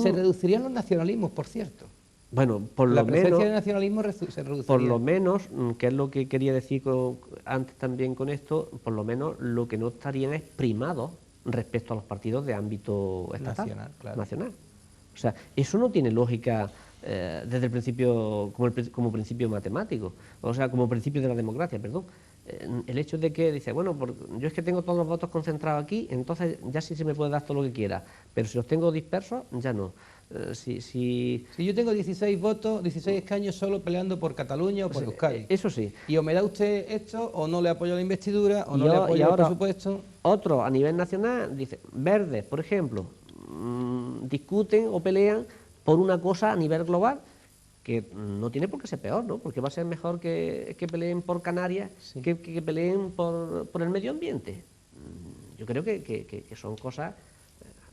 Se reducirían los nacionalismos, por cierto. Bueno, por lo menos... La presencia de nacionalismo se reduciría. Por lo menos, que es lo que quería decir antes también con esto, por lo menos lo que no estarían es primados respecto a los partidos de ámbito estatal, nacional. O sea, eso no tiene lógica desde el principio, como principio matemático, o sea, como principio de la democracia, perdón. El hecho de que dice, bueno, yo es que tengo todos los votos concentrados aquí, entonces ya sí se me puede dar todo lo que quiera, pero si los tengo dispersos, ya no. Si yo tengo 16 votos, 16 escaños solo peleando por Cataluña o por Euskadi. Eso sí. Y o me da usted esto, o no le apoyo la investidura, o Y no le apoyo el ahora, presupuesto. otro a nivel nacional, dice, verdes, por ejemplo, discuten o pelean por una cosa a nivel global que no tiene por qué ser peor, ¿no? Porque va a ser mejor que peleen por Canarias que peleen por el medio ambiente. Yo creo que son cosas...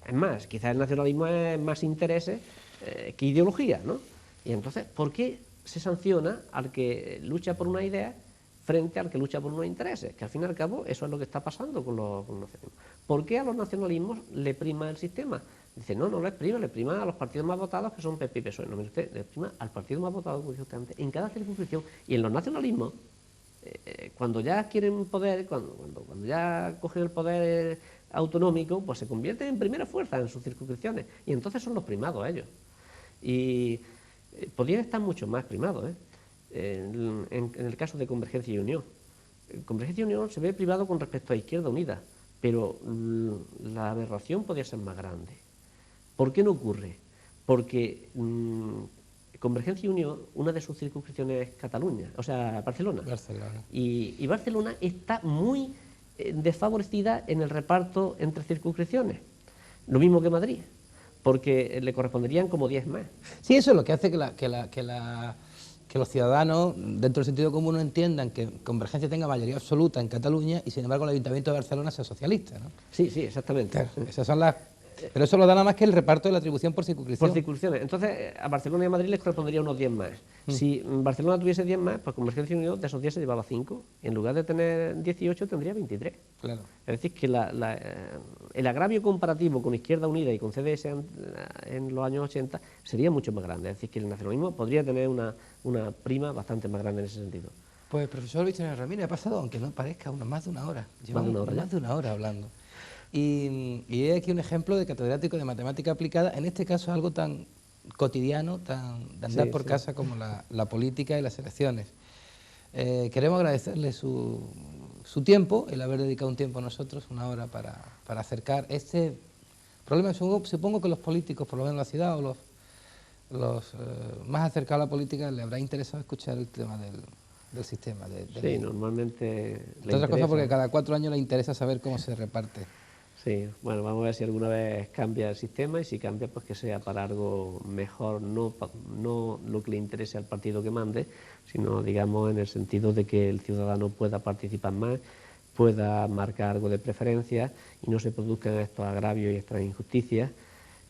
Es más, quizás el nacionalismo es más intereses que ideología, ¿no? Y entonces, ¿por qué se sanciona al que lucha por una idea frente al que lucha por unos intereses? Que al fin y al cabo eso es lo que está pasando con los nacionalismos. ¿Por qué a los nacionalismos le prima el sistema? Dice, no les prima, le prima a los partidos más votados, que son PP y PSOE. No, mire usted, le prima al partido más votado, como dice usted antes, en cada circunscripción. Y en los nacionalismos, cuando ya quieren poder, cuando ya cogen el poder autonómico, pues se convierten en primera fuerza en sus circunscripciones. Y entonces son los primados ellos. Y podrían estar mucho más primados, en el caso de Convergencia y Unión. Convergencia y Unión se ve privado con respecto a Izquierda Unida, pero la aberración podría ser más grande. ¿Por qué no ocurre? Porque Convergencia y Unión, una de sus circunscripciones es Cataluña, o sea, Barcelona. Y Barcelona está muy desfavorecida en el reparto entre circunscripciones. Lo mismo que Madrid, porque le corresponderían como 10 más. Sí, eso es lo que hace que los ciudadanos, dentro del sentido común, no entiendan que Convergencia tenga mayoría absoluta en Cataluña y, sin embargo, el Ayuntamiento de Barcelona sea socialista, ¿no? Sí, exactamente. Claro, esas son las... Pero eso lo da nada más que el reparto de la atribución por circunscripción. Por circunscripciones. Entonces, a Barcelona y a Madrid les correspondería unos 10 más. Si Barcelona tuviese 10 más, pues Convergencia y Unión de esos 10 se llevaba 5. En lugar de tener 18, tendría 23. Claro. Es decir, que el agravio comparativo con Izquierda Unida y con CDS en los años 80 sería mucho más grande. Es decir, que el nacionalismo podría tener una prima bastante más grande en ese sentido. Pues, profesor Victoriano Ramírez, ha pasado, aunque no parezca, más de una hora. Llevamos más de una hora hablando. Y hay aquí un ejemplo de catedrático de matemática aplicada, en este caso algo tan cotidiano, tan de andar por casa como la política y las elecciones. Queremos agradecerle su tiempo, el haber dedicado un tiempo a nosotros, una hora, para acercar este problema. Supongo que los políticos, por lo menos en la ciudad, o los más acercados a la política, les habrá interesado escuchar el tema del sistema. Sí, normalmente... Entre otras cosas porque cada 4 años les interesa saber cómo se reparte. Sí, bueno, vamos a ver si alguna vez cambia el sistema y si cambia, pues que sea para algo mejor, no lo que le interese al partido que mande, sino, digamos, en el sentido de que el ciudadano pueda participar más, pueda marcar algo de preferencia y no se produzcan estos agravios y estas injusticias.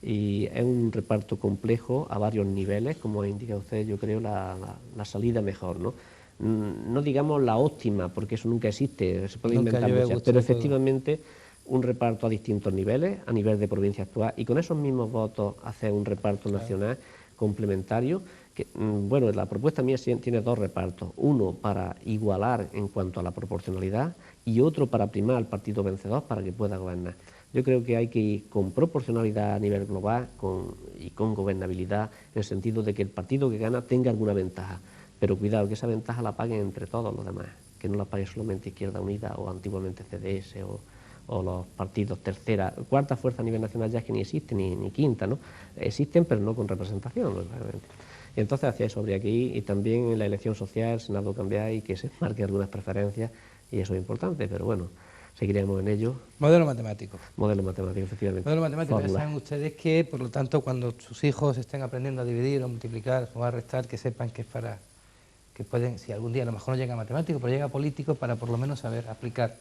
Y es un reparto complejo a varios niveles, como indica usted, yo creo, la salida mejor, ¿no? No digamos la óptima, porque eso nunca existe, se puede inventar muchas, pero efectivamente un reparto a distintos niveles, a nivel de provincia actual, y con esos mismos votos hacer un reparto nacional complementario. Que, bueno, la propuesta mía tiene 2 repartos, uno para igualar en cuanto a la proporcionalidad y otro para primar al partido vencedor para que pueda gobernar. Yo creo que hay que ir con proporcionalidad a nivel global y con gobernabilidad, en el sentido de que el partido que gana tenga alguna ventaja, pero cuidado, que esa ventaja la paguen entre todos los demás, que no la pague solamente Izquierda Unida o antiguamente CDS o los partidos tercera, cuarta fuerza a nivel nacional ya es que ni existe, ni quinta, ¿no? Existen, pero no con representación, realmente. Y entonces hacia eso habría que ir, y también en la elección social, el Senado cambiar y que se marquen algunas preferencias, y eso es importante, pero bueno, seguiremos en ello. Modelo matemático. Modelo matemático, efectivamente. Modelo matemático. Ya saben ustedes que, por lo tanto, cuando sus hijos estén aprendiendo a dividir o multiplicar o a restar, que sepan que es para que pueden, si algún día a lo mejor no llega a matemático, pero llega a político, para por lo menos saber aplicar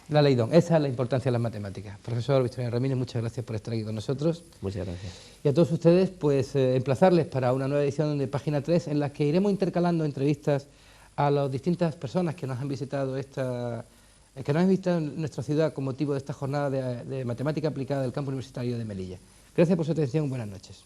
la ley D'Hondt. Esa es la importancia de las matemáticas. Profesor Victoriano Ramírez, muchas gracias por estar aquí con nosotros. Muchas gracias. Y a todos ustedes, pues emplazarles para una nueva edición de Página 3, en la que iremos intercalando entrevistas a las distintas personas que nos han visitado en nuestra ciudad con motivo de esta jornada de matemática aplicada del campo universitario de Melilla. Gracias por su atención, buenas noches.